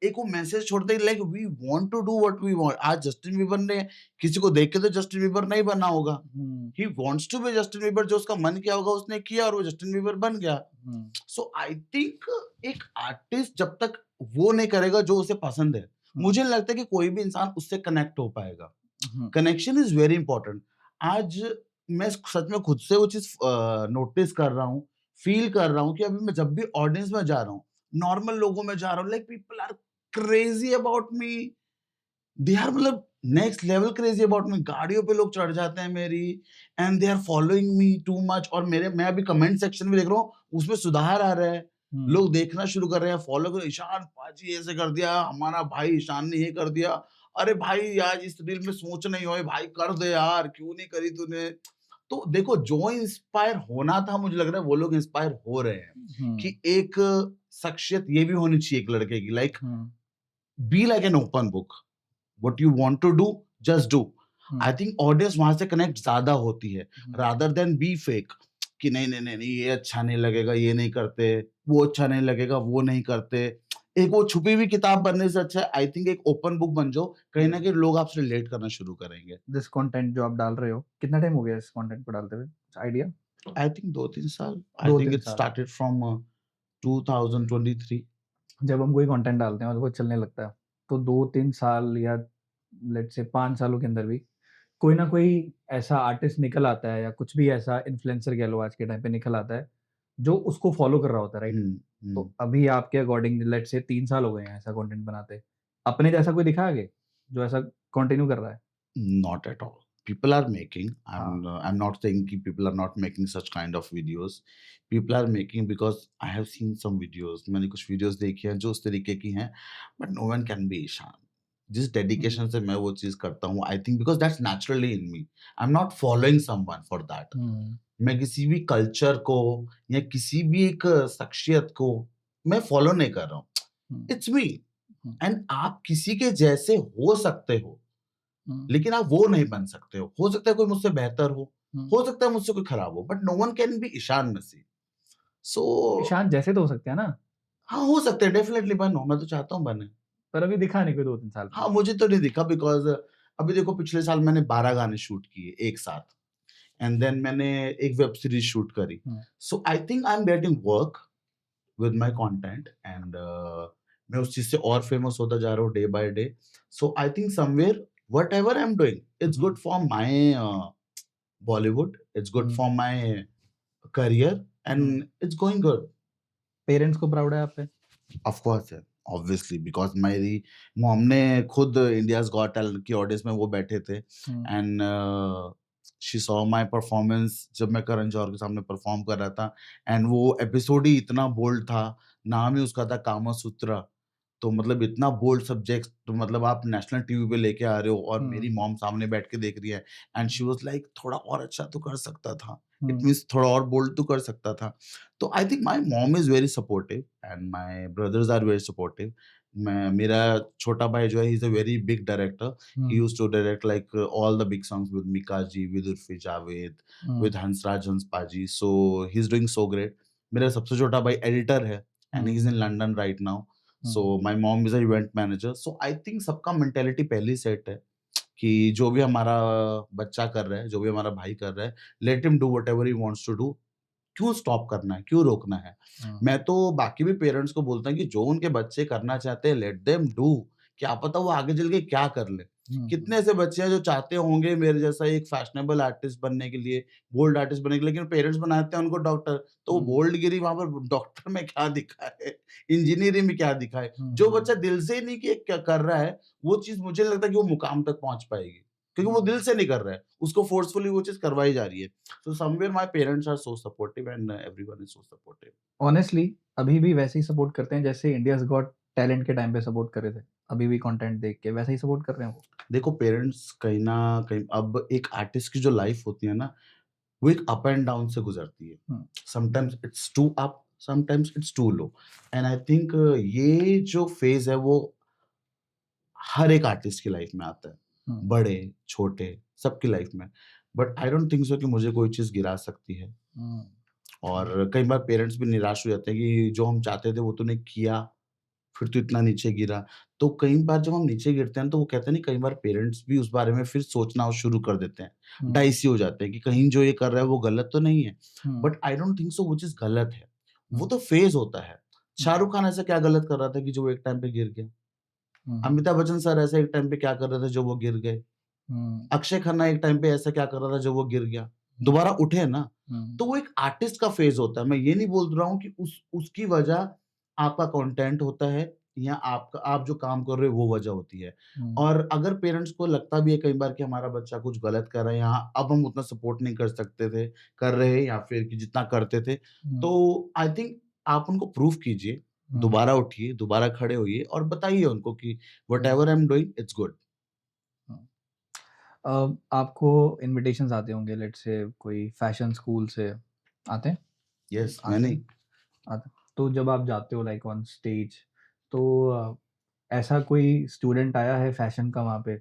एक वो मैसेज छोड़ते हैं, like we want to do what we want. आज जस्टिन बीबर ने किसी को देख के तो जस्टिन बीबर नहीं बना होगा। Hmm, he wants to be Justin Bieber, जो उसका मन किया होगा उसने किया और वो जस्टिन बीबर बन गया। हुँ, सो आई थिंक एक आर्टिस्ट जब तक वो नहीं करेगा जो उसे पसंद है, हुँ, मुझे नहीं लगता कि कोई भी इंसान उससे कनेक्ट हो पाएगा। हुँ, कनेक्शन इज़ वेरी इंपॉर्टेंट। आज मैं सच में खुद से वो चीज़ नोटिस कर रहा हूँ। फील कर रहा हूँ कि अभी मैं जब भी ऑडियंस में जा रहा हूँ, नॉर्मल लोगों में जा रहा हूँ, like people are crazy about me, they are मतलब next level crazy about me, गाड़ियों पे लोग चढ़ जाते हैं मेरी, and they are following me too much. और मेरे मैं अभी कमेंट सेक्शन में देख रहा हूँ, उसमें सुधार आ रहा है, हम्म, लोग देखना शुरू कर रहे हैं, फॉलो कर, ईशान पाजी ऐसे कर दिया, हमारा भाई ईशान ने ये कर दिया, अरे भाई यार इस रील में सोच नहीं होए भाई, कर दे यार, क्यों नहीं करी तूने। तो देखो जो इंस्पायर होना था, मुझे लग रहा है वो लोग इंस्पायर हो रहे हैं हम्म, कि एक शख्सियत ये भी होनी चाहिए एक लड़के की, like hmm, be like an open book, what you want to do just do. I hmm, think audience वहां से कनेक्ट ज्यादा होती है, hmm, rather than be fake, कि नहीं नहीं नहीं नहीं, ये अच्छा नहीं लगेगा, ये नहीं करते, वो अच्छा नहीं लगेगा, वो नहीं करते। एक वो छुपी हुई किताब बनने से अच्छा है आई थिंक एक ओपन बुक बन जाओ, कहीं ना कहीं लोग आपसे रिलेट करना शुरू करेंगे। दिस कंटेंट जो आप डाल रहे हो, कितना टाइम हो गया इस कंटेंट को डालते हुए, आइडिया? आई थिंक 2-3 साल, आई दो थिंक तीन इट साल स्टार्टेड फ्रॉम 2023। जब हम कोई कंटेंट डालते हैं और वो चलने लगता है, तो 2-3 साल या लेट्स से 5 सालों के अंदर भी कोई ना कोई ऐसा आर्टिस्ट निकल आता है या कुछ भी ऐसा इन्फ्लुएंसर कह लो आज के टाइम पे निकल आता है जो उसको फॉलो कर रहा होता है, राइट? हम्म तो हम्म अभी आपके अकॉर्डिंग लेट्स से 3 साल हो गए हैं ऐसा कंटेंट बनाते, अपने जैसा कोई दिखा आगे जो ऐसा कंटिन्यू कर रहा है? Not at all. People are making. हाँ, I'm not saying कि people are not making such kind of videos. People are making because I have seen some videos. मैंने कुछ videos देखी हैं जो उस तरीके की हैं, but no one can be Ishan. जिस हम्म, डेडिकेशन से मैं वो चीज़ करता हूँ, I think because that's naturally in me. I'm not following someone for that. हम्म, मैं किसी भी कल्चर को या किसी भी एक शख्सियत को मैं फॉलो नहीं कर रहा हूँ। हम्म, इट्स मी, हम्म, एंड आप किसी के जैसे हो सकते हो, हम्म, लेकिन आप वो नहीं बन सकते हो। हो सकता है कोई मुझसे बेहतर हम्म। हो सकता है मुझसे कोई खराब हो, but no one can be Ishaan Masih. So Ishaan जैसे तो हो सकते हैं ना, हाँ, हो सकते हैं, डेफिनिटली बनो, मैं तो चाहता हूँ बने। पर अभी दिखा नहीं कोई 2-3 साल में। हाँ, मुझे तो नहीं दिखा बिकॉज़ अभी देखो पिछले साल मैंने 12 गाने शूट किए एक साथ, एंड देन मैंने एक वेब सीरीज़ शूट करी। Hmm, so I think I am getting work with my content, and मैं उस चीज़ से और फेमस होता जा रहा हूँ day by day. So I think somewhere whatever I am doing, it's hmm, good for my Bollywood. It's good hmm, for my career hmm. and it's going good. Parents को proud है आप पे? Of course है, obviously because मेरी mom ने खुद India's got talent की audience में वो बैठे थे, hmm, and she saw my performance जब मैं करण जौहर के सामने परफॉर्म कर रहा था, एंड वो एपिसोड ही इतना बोल्ड था, नाम ही उसका था कामा सूत्रा। तो मतलब इतना बोल्ड सब्जेक्ट, तो मतलब आप नेशनल टीवी पे लेके आ रहे हो और हम्म, मेरी मॉम सामने बैठ के देख रही है, एंड शी वाज़ लाइक थोड़ा और अच्छा तो कर सकता था। इट हम्म, मीन्स थोड़ा और बोल्ड तो कर सकता था। तो I think my mom is very supportive and my brothers are very supportive. मैं मेरा छोटा भाई जो है he is a very big director. He hmm, used to direct like all the big songs with Mika ji, with Urfi Javed, hmm, with Hansraj Hanspaji. So he is doing so great. मेरा सबसे छोटा भाई एडिटर है and he is in London right now. So hmm, my mom is a event manager. So I think सबका mentality पहले ही set है कि जो भी हमारा बच्चा कर रहा है, जो भी हमारा भाई कर रहा है, let him do whatever he wants to do. क्यों स्टॉप करना है? क्यों रोकना है? हम्म, मैं तो बाकी भी पेरेंट्स को बोलता हूँ कि जो उनके बच्चे करना चाहते हैं लेट देम डू। क्या पता वो आगे चल के क्या कर ले। हम्म, कितने ऐसे बच्चे हैं जो चाहते होंगे मेरे जैसा एक फैशनेबल आर्टिस्ट बनने के लिए, बोल्ड आर्टिस्ट बनने के लिए, लेकिन पेरेंट्स बनाते हैं उनको डॉक्टर। तो वो हम्म, बोल्ड गिरी वहाँ पर डॉक्टर में क्या दिखा है? इंजीनियरिंग में क्या दिखा है? जो हम्म, बच्चा दिल से ही नहीं कि क्या कर रहा है, वो चीज़ मुझे नहीं लगता कि वो मुकाम तक पहुँच पाएगी। क्योंकि वो दिल हम्म। से नहीं कर रहा है, उसको फोर्सफुली वो चीज़ करवाई जा रही है। So somewhere my parents are so supportive and everyone is so supportive. Honestly अभी भी वैसे ही सपोर्ट करते हैं जैसे इंडियाज़ गॉट टैलेंट के टाइम पे सपोर्ट कर रहे थे। अभी भी कंटेंट देख के वैसे ही सपोर्ट कर रहे हैं वो। देखो पेरेंट्स कहीं न कहीं अब एक आर्टिस्ट की जो लाइफ़ होती है ना, वो एक अप एंड डाउन से गुज़रती है। Hmm, sometimes it's too up, sometimes it's too low, and I think ये जो फ़ेज़ है वो हर एक आर्टिस्ट की लाइफ़ में आता है। हुँ, बड़े, छोटे सबकी लाइफ़ में। But I don't think so कि मुझे कोई चीज़ गिरा सकती है। हुँ, हुँ, और कई बार पेरेंट्स भी निराश हो जाते हैं कि जो हम चाहते थे वो तूने किया, फिर तू इतना नीचे गिरा। तो कई बार जब हम नीचे गिरते हैं तो वो कहते हैं नहीं, कई बार पेरेंट्स भी उस बारे में फिर सोचना शुरू कर देते हैं। हुँ, डाइसी हो जाते हैं कि कहीं जो ये कर रहा है वो गलत तो नहीं है। Hmm, but I don't think so वो चीज़ गलत है। वो हुँ, तो फ़ेज़ होता है। हुँ, शाहरुख खान ऐसा क्या गलत कर रहा था कि जो वो एक टाइम पे गिर गया? हुँ, अमिताभ बच्चन सर ऐसा एक टाइम पे क्या कर रहे थे जो वो गिर गए? हुँ, अक्षय खन्ना एक टाइम पे ऐसा क्या कर रहा था जो वो गिर गया? दोबारा उठे ना, हम्म, तो वो एक आर्टिस्ट का फेज होता है। मैं ये नहीं बोल रहा हूँ कि उसकी वजह आपका कंटेंट होता है या आपका आप जो काम कर रहे हो वो वजह होती है। हम्म, और अगर पेरेंट्स को लगता भी है कई बार कि हमारा बच्चा कुछ गलत कर रहा है, यहाँ अब हम उतना सपोर्ट नहीं कर सकते थे, कर रहे हैं या फिर कि जितना करते थे, हम्म, तो आई थिंक आप उनको प्रूफ कीजिए, हम्म, दोबारा उठिए, दोबारा खड़े होइए और बताइए उनको कि hmm, whatever I am doing it's good. Hmm. आपको इनविटेशंस आते होंगे, लेट्स से कोई फैशन स्कूल से आते हैं, यस, आते मैनी। हैं, आते हैं। तो जब आप जाते हो लाइक ऑन स्टेज, तो ऐसा कोई स्टूडेंट आया है फैशन का वहाँ पे,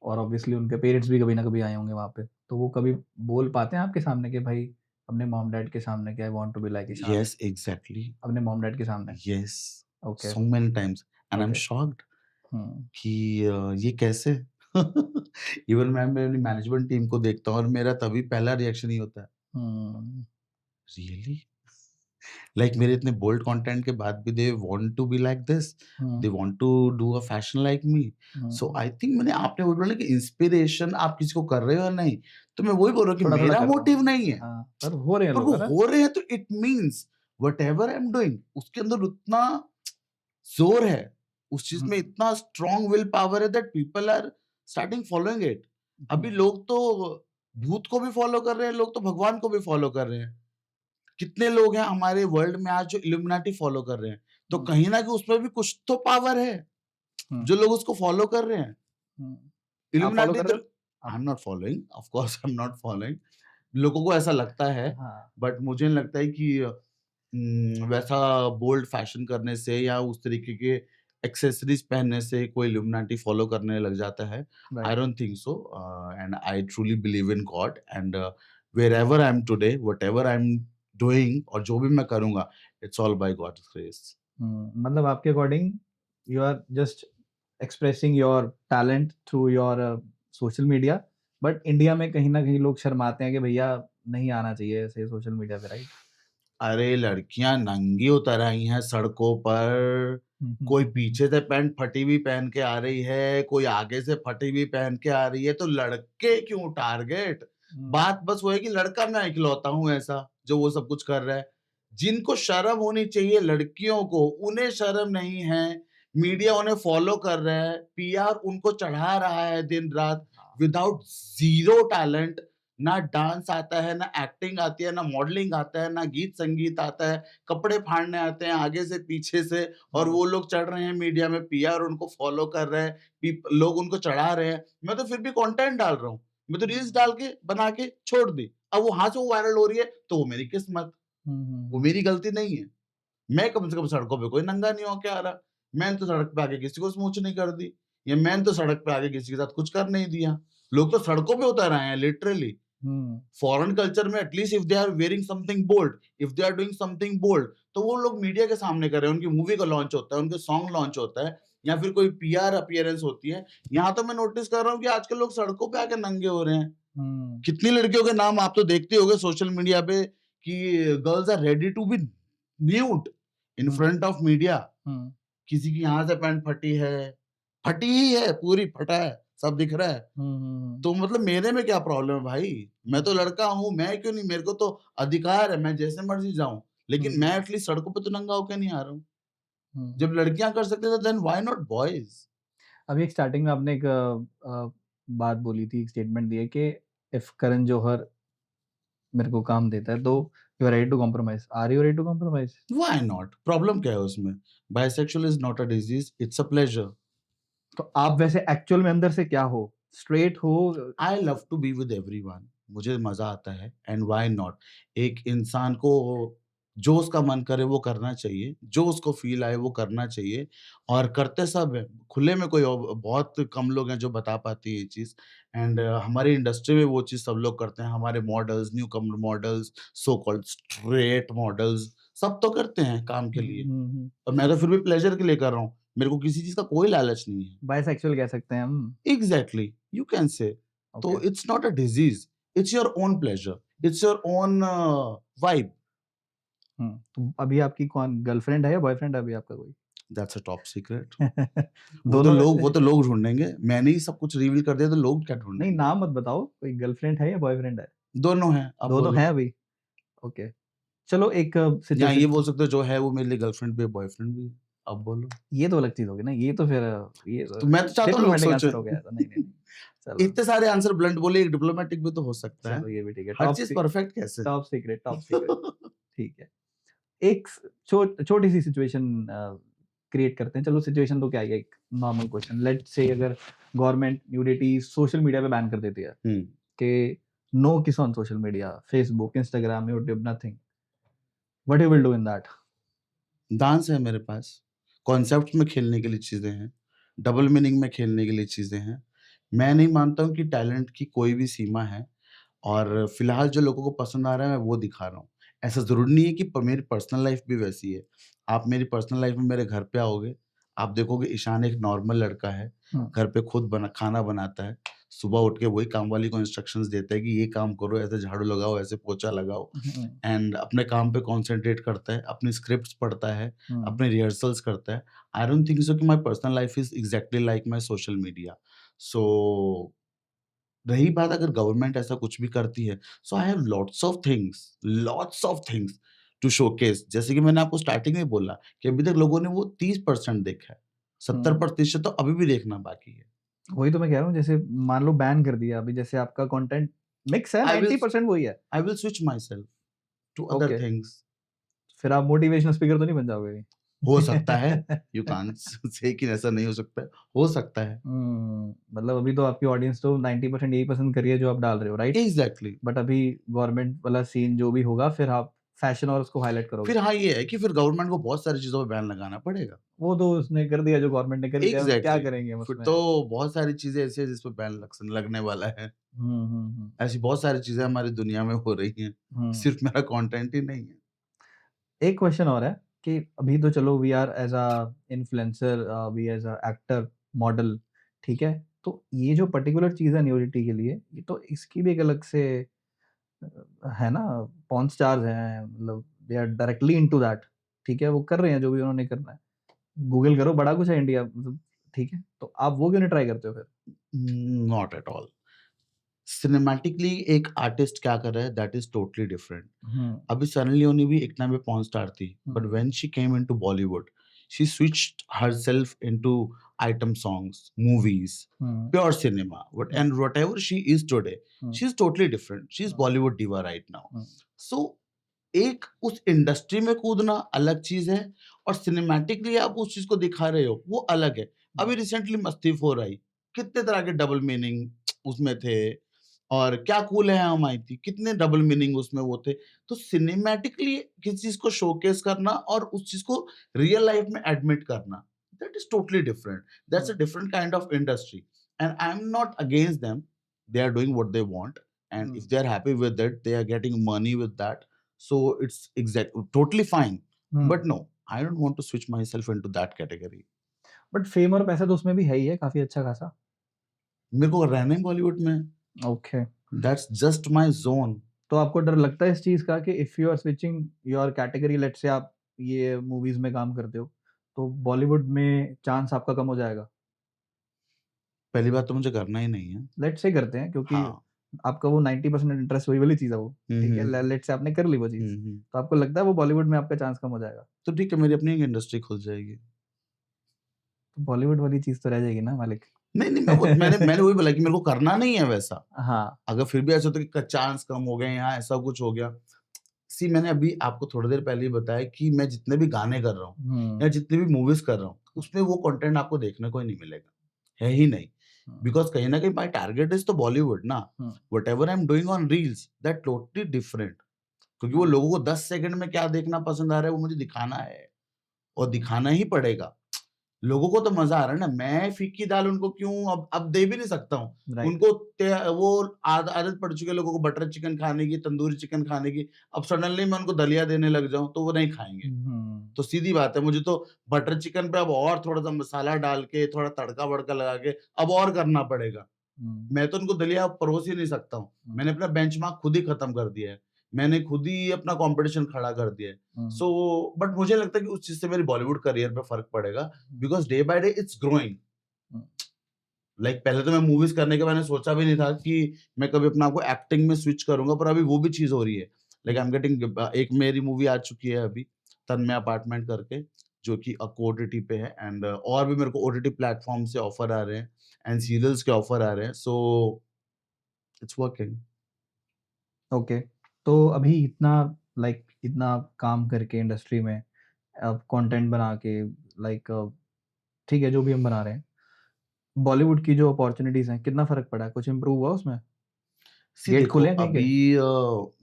और ऑब्वियसली उनके पेरेंट्स भी कभी ना कभी आए होंगे वहाँ पे, तो वो कभी बोल पाते हैं आपके सामने कि भाई अपने मॉम डैड के सामने कि I want to be like Ishaan, yes, exactly. अपने मॉम डैड के सामने? Yes, okay, so many times and I am okay. Shocked hmm, कि ये कैसे? इवन मैं मेरी मैनेजमेंट टीम को देखता हूँ और मेरा तभी पहला रिएक्शन ही होता है, हुँ, रियली? लाइक मेरे इतने बोल्ड कंटेंट के बाद भी they want to be like this, hmm, they want to do a fashion like me. So hmm. I think मैंने आपने वो बोला कि इंस्पिरेशन आप किसी को कर रहे हो या नहीं, तो मैं वही बोल रहा हूँ कि थोड़ा-थोड़ा मेरा करता मोटिव हूँ। नहीं है, हाँ, पर हो रहे हैं पर लोग, वो है ना? हो रहे हैं तो it means whatever I am doing उसके अंदर उतना ज़ोर है, उस चीज़ हुँ, में इतना स्ट्रॉन्ग विल पावर है that people are starting following it. अभी हुँ, लोग तो भूत को भी फॉलो कर रहे हैं, लोग तो भगवान को भी फॉलो कर रहे हैं। कितने लोग हैं हमारे वर्ल्ड में आज जो इल्यूमिनाटी फॉलो कर रहे हैं, तो हुँ, कहीं न कहीं उसमें भी कुछ तो पावर है, हुँ, जो लोग उसको फॉलो कर रहे हैं। हुँ। आप फ़ॉलो इल्यूमिनाटी कर तो रहे हो? आई आप am not following, of course I am not following. लोगों को ऐसा लगता है, हाँ, बट मुझे नहीं लगता है कि वैसा बोल्ड फैशन करने से या उस तरीके के एक्सेसरीज़ पहनने से कोई इल्यूमिनाटी फॉलो करने लग जाता है। I right. Don't think so and I truly believe in God and wherever I am today, whatever I am doing और जो भी मैं करूँगा, it's all by God's grace. मतलब आपके according you are just expressing your talent through your social media, but India में कहीं न कहीं लोग शर्माते हैं कि भैया नहीं आना चाहिए ऐसे सोशल मीडिया पे, राइट? अरे लड़कियां नंगी उतर आई हैं सड़कों पर, हुँ, हुँ, कोई हुँ, हुँ, पीछे से पैंट फटी हुई पहन के आ रही है, कोई आगे से फटी हुई पहन के आ रही है, तो लड़के क्यों टारगेट? हुँ, बात बस वो है कि लड़का मैं इकलौता हूँ ऐसा जो वो सब कुछ कर रहा है। जिनको शर्म होनी चाहिए लड़कियों को, उन्हें शर्म नहीं है। मीडिया उन्हें फॉलो कर रहा है, पीआर उनको चढ़ा रहा है दिन रात हाँ, विदाउट ज़ीरो टैलेंट। ना डांस आता है, ना एक्टिंग आती है, ना मॉडलिंग आता है, ना गीत संगीत आता है, कपड़े फाड़ने आते हैं आगे से पीछे से, और हुँ, वो लोग चढ़ रहे हैं मीडिया में, पीआर उनको फॉलो कर रहे हैं, लोग उनको चढ़ा रहे हैं। मैं तो फिर भी कंटेंट डाल रहा हूँ। मैं तो रील्स डाल के बना के छोड़ दी। अब वहाँ से वो वायरल हो रही है तो वो मेरी किस्मत, हुँ, हुँ, वो हुँ, मेरी गलती नहीं है। मैं कम से कम सड़कों पे कोई नंगा नहीं होके आ रहा। मैंने तो सड़क पे आके किसी को स्मूच नहीं कर दी, या मैंने तो सड़क पे आके किसी के साथ कुछ कर नहीं दिया। लोग तो सड़कों पे उतर आए हैं लिटरली। हुँ, फॉरेन कल्चर में at least if they are wearing something bold, if they are doing something bold, तो वो लोग मीडिया के सामने कर रहे हैं, उनकी मूवी का लॉन्च होता है, उनके सॉन्ग लॉन्च होता है, या फिर कोई पीआर अपीयरेंस होती है। यहाँ तो मैं नोटिस कर रहा हूँ कि आजकल लोग सड़कों पे आके नंगे हो रहे हैं। हुँ, कितनी लड़कियों के नाम आप तो देखते होंगे सोशल मीडिया पे कि girls are ready to be nude in hmm, front of media. Hmm, किसी की यहाँ से पैंट फटी है, फटी ही है, पूरी फटा है, सब दिख रहा है। हुँ, हुँ, तो मतलब मेरे में क्या प्रॉब्लम है भाई? मैं हुँ, तो लड़का हूँ, मैं क्यों नहीं, मेरे को तो अधिकार है, मैं जैसे मर्ज़ी जाऊँ। लेकिन हुँ, मैं एटलीस्ट सड़कों पे तो नंगा होके नहीं आ रहा हूँ। हुँ। जब लड़कियाँ कर सकती हैं, तो देन व्हाई नॉट बॉयज़? अभी एक स्टार्टिंग में आपने एक बात बोली थी, एक स्टेटमेंट दिया कि इफ करण जौहर मेरे को काम देता है, तो you are ready to compromise. Are you ready to compromise? Why not? Problem क्या है उसमें? Bisexual is not a disease, it's a pleasure. तो आप वैसे एक्चुअल में अंदर से क्या हो? स्ट्रेट हो? I love to be with everyone. मुझे मज़ा आता है एंड व्हाई नॉट? एक इंसान को जो उसका मन करे वो करना चाहिए, जो उसको फ़ील आए वो करना चाहिए, और करते सब हैं। खुले में कोई बहुत कम लोग हैं जो बता पाते हैं ये चीज़, एंड हमारी इंडस्ट्री में वो चीज़ सब लोग करते हैं। हमारे models, newcomer models, so called straight models, सब तो करते हैं काम के हुँ, लिए, हुँ, हुँ। और मैं तो फिर भी प्लेज़र के लिए कर रहा हूँ। मेरे को किसी चीज़ का कोई लालच नहीं है। बाइसेक्सुअल कह सकते हैं हम। Exactly, you can say. Okay. So it's not a disease. It's your own pleasure. It's your own vibe. हुँ, तो अभी आपकी कौन गर्लफ्रेंड है या बॉयफ्रेंड है अभी आपका कोई? That's a top secret. दोनों में वो से? तो लोग ढूँढेंगे। मैंने ही सब कुछ रिवील कर दिया तो लोग क्या नहीं, ढूँढेंगे? नाम मत बताओ, कोई गर्लफ्रेंड है या बॉयफ्रेंड है? दोनों हैं, आप दोनों बोलो। हैं अभी? ओके। चलो एक या ये सिचुएशन बोल सकते हो जो है वो मेरे लिए गर्लफ्रेंड भी है, बॉयफ्रेंड भी है। आप बोलो। ये तो अलग चीज़ होगी ना, ये तो फिर ये तो मैं तो चाहता हूँ लोग डिप्लोमैटिक सोचें। आंसर हो गया तो नहीं, नहीं, नहीं। चलो, इतने सारे आंसर ब्लंट बोले, एक डिप्लोमेटिक भी तो हो सकता है। चलो ये भी ठीक है। हर चीज़ परफेक्ट कैसे? टॉप सीक्रेट ठीक है। एक छोटी-सी सिचुएशन क्रिएट करते हैं। चलो सिचुएशन तो क्या ही है, एक नॉर्मल क्वेश्चन। लेट्स से अगर गवर्नमेंट न्यूडिटी सोशल मीडिया पे बैन कर देती है हुँ। कि no kiss on social media, Facebook, Instagram, YouTube, nothing. What you will do in that? Dance है मेरे पास, कॉन्सेप्ट में खेलने के लिए चीज़ें हैं, डबल मीनिंग में खेलने के लिए चीज़ें हैं। मैं नहीं मानता हूँ कि टैलेंट की कोई भी सीमा है और फिलहाल जो लोगों को पसंद आ रहा है मैं वो दिखा रहा हूँ। ऐसा ज़रूरी नहीं है कि मेरी पर्सनल लाइफ़ भी वैसी है। आप मेरी पर्सनल लाइफ़ में मेरे घर पे आओगे, आप देखोगे ईशान एक नॉर्मल लड़का है, हुँ, घर पे खुद खाना बनाता है, सुबह उठ के वही काम वाली को इंस्ट्रक्शंस देता है कि ये काम करो, ऐसे झाड़ू लगाओ, ऐसे पोछा लगाओ। हुँ, एंड अपने काम पे कॉन्संट्रेट करता है, अपनी स्क्रिप्ट्स पढ़ता है, हुँ, अपने रिहर्सल्स करता है। आई डोंट थिंक सो कि my personal life is exactly like my social media. So रही बात अगर गवर्नमेंट ऐसा कुछ भी करती है, so I have lots of things to showcase. जैसे कि मैंने आपको स्टार्टिंग में बोला कि अभी तक लोगों ने वो 30% देखा है, हुँ। 70% तो अभी भी देखना बाकी है। वही तो मैं कह रहा हूँ, जैसे मान लो बैन कर दिया अभी, जैसे आपका कंटेंट मिक्स है, आई विल 90% वही है। I will switch myself to other okay, things. फिर आप मोटिवेशनल स्पीकर तो नहीं बन जाओगे हो सकता है, कहीं? यू कांट से कि ऐसा नहीं हो सकता है, हो सकता है। मतलब अभी तो आपकी ऑडियंस तो 90% यही पसंद कर रही है जो आप डाल रहे हो, राइट? एग्ज़ैक्टली। बट अभी गवर्नमेंट वाला सीन जो भी होगा, फिर आप फैशन और उसको हाइलाइट करोगे। फिर हाँ, ये है कि फिर गवर्नमेंट को बहुत सारी चीज़ों पे बैन लगाना पड़ेगा। वो तो उसने कर दिया, जो गवर्नमेंट ने कर दिया, अब क्या एग्ज़ैक्टली। करेंगे हम फिर उसमें? तो बहुत सारी चीज़ें ऐसी हैं जिस पे बैन लगने वाला है। हुँ। ऐसी बहुत सारी चीज़ें हमारी दुनिया में हो रही हैं, हुँ। सिर्फ़ मेरा कंटेंट ही नहीं है। एक क्वेश्चन और है कि अभी तो चलो we are as a influencer, we as a actor, model, ठीक है? तो ये जो पर्टिकुलर चीज़ है न्यूडिटी के लिए, ये तो इसकी भी एक अलग से है ना, पॉर्न स्टार्स हैं, मतलब they are directly into that, ठीक है? वो कर रहे हैं जो भी उन्होंने करना है। गूगल करो, बड़ा कुछ है इंडिया, मतलब ठीक है? तो आप वो क्यों नहीं ट्राई करते हो फिर? Not at all. सिनेमैटिकली एक आर्टिस्ट क्या कर रहा है दैट इज़ टोटली डिफरेंट। हुँ, अभी सनी लियोनी भी एक टाइम पे पॉर्न स्टार थी, हुँ, but when she came into Bollywood, she switched herself into item songs, movies, hmm, pure cinema. Hmm, Whatever she is today, hmm, she is totally different. She is hmm, Bollywood diva right now. Hmm, So एक उस industry में कूदना अलग चीज़ है और cinematically आप उस चीज़ को दिखा रहे हो, वो अलग है। हुँ, अभी रिसेंटली मस्ती 4 आई, कितने तरह के डबल मीनिंग उसमें थे और क्या कूल है हम आई थी, कितने डबल मीनिंग उसमें वो थे। तो सिनेमैटिकली किसी चीज़ को शोकेस करना और उस चीज़ को रियल लाइफ में एडमिट करना, that is totally different. That's hmm, a different kind of industry and I am not against them. They are doing what they want, and if hmm, they are happy with it, they are getting money with that. So it's totally fine. Hmm. But no, I don't want to switch myself into that category. But fame और पैसा तो उसमें भी है ही है काफ़ी अच्छा खासा। मेरे को रहना ही बॉलीवुड में है। Okay. That's just my zone. तो आपको डर लगता है इस चीज़ का कि if you are switching your category, let's say आप ये मूवीज़ में काम करते हो, तो बॉलीवुड में चांस आपका कम हो जाएगा? पहली बात तो मुझे करना ही नहीं है। लेट्स से करते हैं, क्योंकि हाँ। आपका वो 90% इंटरेस्ट वही वाली चीज़ है वो, हुँ, ठीक है? हुँ। लेट्स से आपने कर ली वो हुँ, चीज़, हुँ। तो आपको लगता है वो बॉलीवुड में आपका चांस कम हो जाएगा? तो ठीक है, मेरी अपनी एक इंडस्ट्री खुल जाएगी। तो बॉलीवुड वाली चीज़ तो रह जाएगी ना मालिक। नहीं, नहीं, मैंने वही बोला कि मेरे को करना नहीं है वैसा। हाँ। अगर फिर भी ऐसा होता है कि चांस कम हो गए, यहाँ ऐसा कुछ हो गया। सी मैंने अभी आपको थोड़ी देर पहले ही बताया कि मैं जितने भी गाने कर रहा हूँ हुँ, या जितनी भी मूवीज़ कर रहा हूँ, उसमें वो कंटेंट आपको देखने को ही नहीं मिलेगा, है ही नहीं। हुँ, बिकॉज़ कहीं न कहीं माय टारगेट इज़ तो बॉलीवुड ना। Hmm, whatever I am doing on reels that totally different. क्योंकि वो हुँ, लोगों को 10 सेकंड में क्या देखना पसंद आ रहा है वो मुझे दिखाना है और हुँ, दिखाना ही पड़ेगा। लोगों को तो मज़ा आ रहा है ना, मैं फीकी दाल उनको क्यों अब दे भी नहीं सकता हूँ। राइट। उनको वो आदत पड़ चुकी है लोगों को बटर चिकन खाने की, तंदूरी चिकन खाने की। अब सडनली मैं उनको दलिया देने लग जाऊँ तो वो नहीं खाएँगे। हुँ, तो सीधी बात है, मुझे तो बटर चिकन पे अब और थोड़ा-सा मसाला डाल के, थोड़ा तड़का-वड़का लगा के अब और करना पड़ेगा। हुँ, मैं तो उनको दलिया परोस ही नहीं सकता हूँ। हुँ, मैंने अपना बेंचमार्क खुद ही खत्म कर दिया है। मैंने खुद ही अपना कॉम्पिटिशन खड़ा कर दिया है। हुँ, सो बट मुझे लगता है कि उस चीज़ से मेरी बॉलीवुड करियर पे फ़र्क पड़ेगा hmm, because day by day it's growing. Hmm. Like पहले तो मैं मूवीज करने के मैंने सोचा भी नहीं था कि मैं कभी अपना आपको एक्टिंग में स्विच करूंगा, पर अभी वो भी चीज हो रही है। लाइक आई एम गेटिंग, एक मेरी मूवी आ चुकी है अभी, तन्मय अपार्टमेंट करके, जो कि ओटीटी पे है, एंड और भी मेरे को ओटीटी प्लेटफॉर्म से ऑफर आ रहे हैं एंड सीरियल्स के ऑफर आ रहे हैं, सो इट्स वर्किंग। ओके, तो अभी इतना इतना काम करके इंडस्ट्री में, अब कंटेंट बना के, लाइक ठीक है जो भी हम बना रहे हैं, बॉलीवुड की जो अपॉर्चुनिटीज हैं कितना फर्क पड़ा है, कुछ इम्प्रूव हुआ उसमें, सी गेट देखो खुले हैं कहीं के? अभी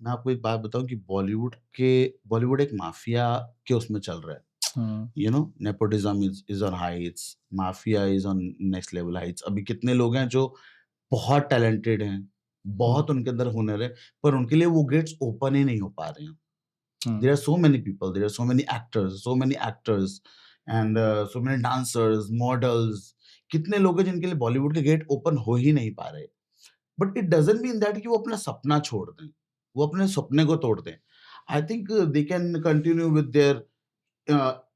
मैं आपको एक बात बताऊं कि बॉलीवुड एक माफिया के उसमें चल रहा है। Hmm, you know, nepotism is on heights, mafia is on next level heights. अभी कितने लोग हैं जो बहुत टैलेंटेड हैं, बहुत उनके अंदर हुनर है, पर उनके लिए वो गेट्स ओपन ही नहीं हो पा रहे हैं। हम्म, There are so many people, there are so many actors and so many dancers, models, कितने लोग हैं जिनके लिए बॉलीवुड के गेट ओपन हो ही नहीं पा रहे। But it doesn't mean that कि वो अपना सपना छोड़ दें, वो अपने सपने को तोड़ दें। I think they can continue with their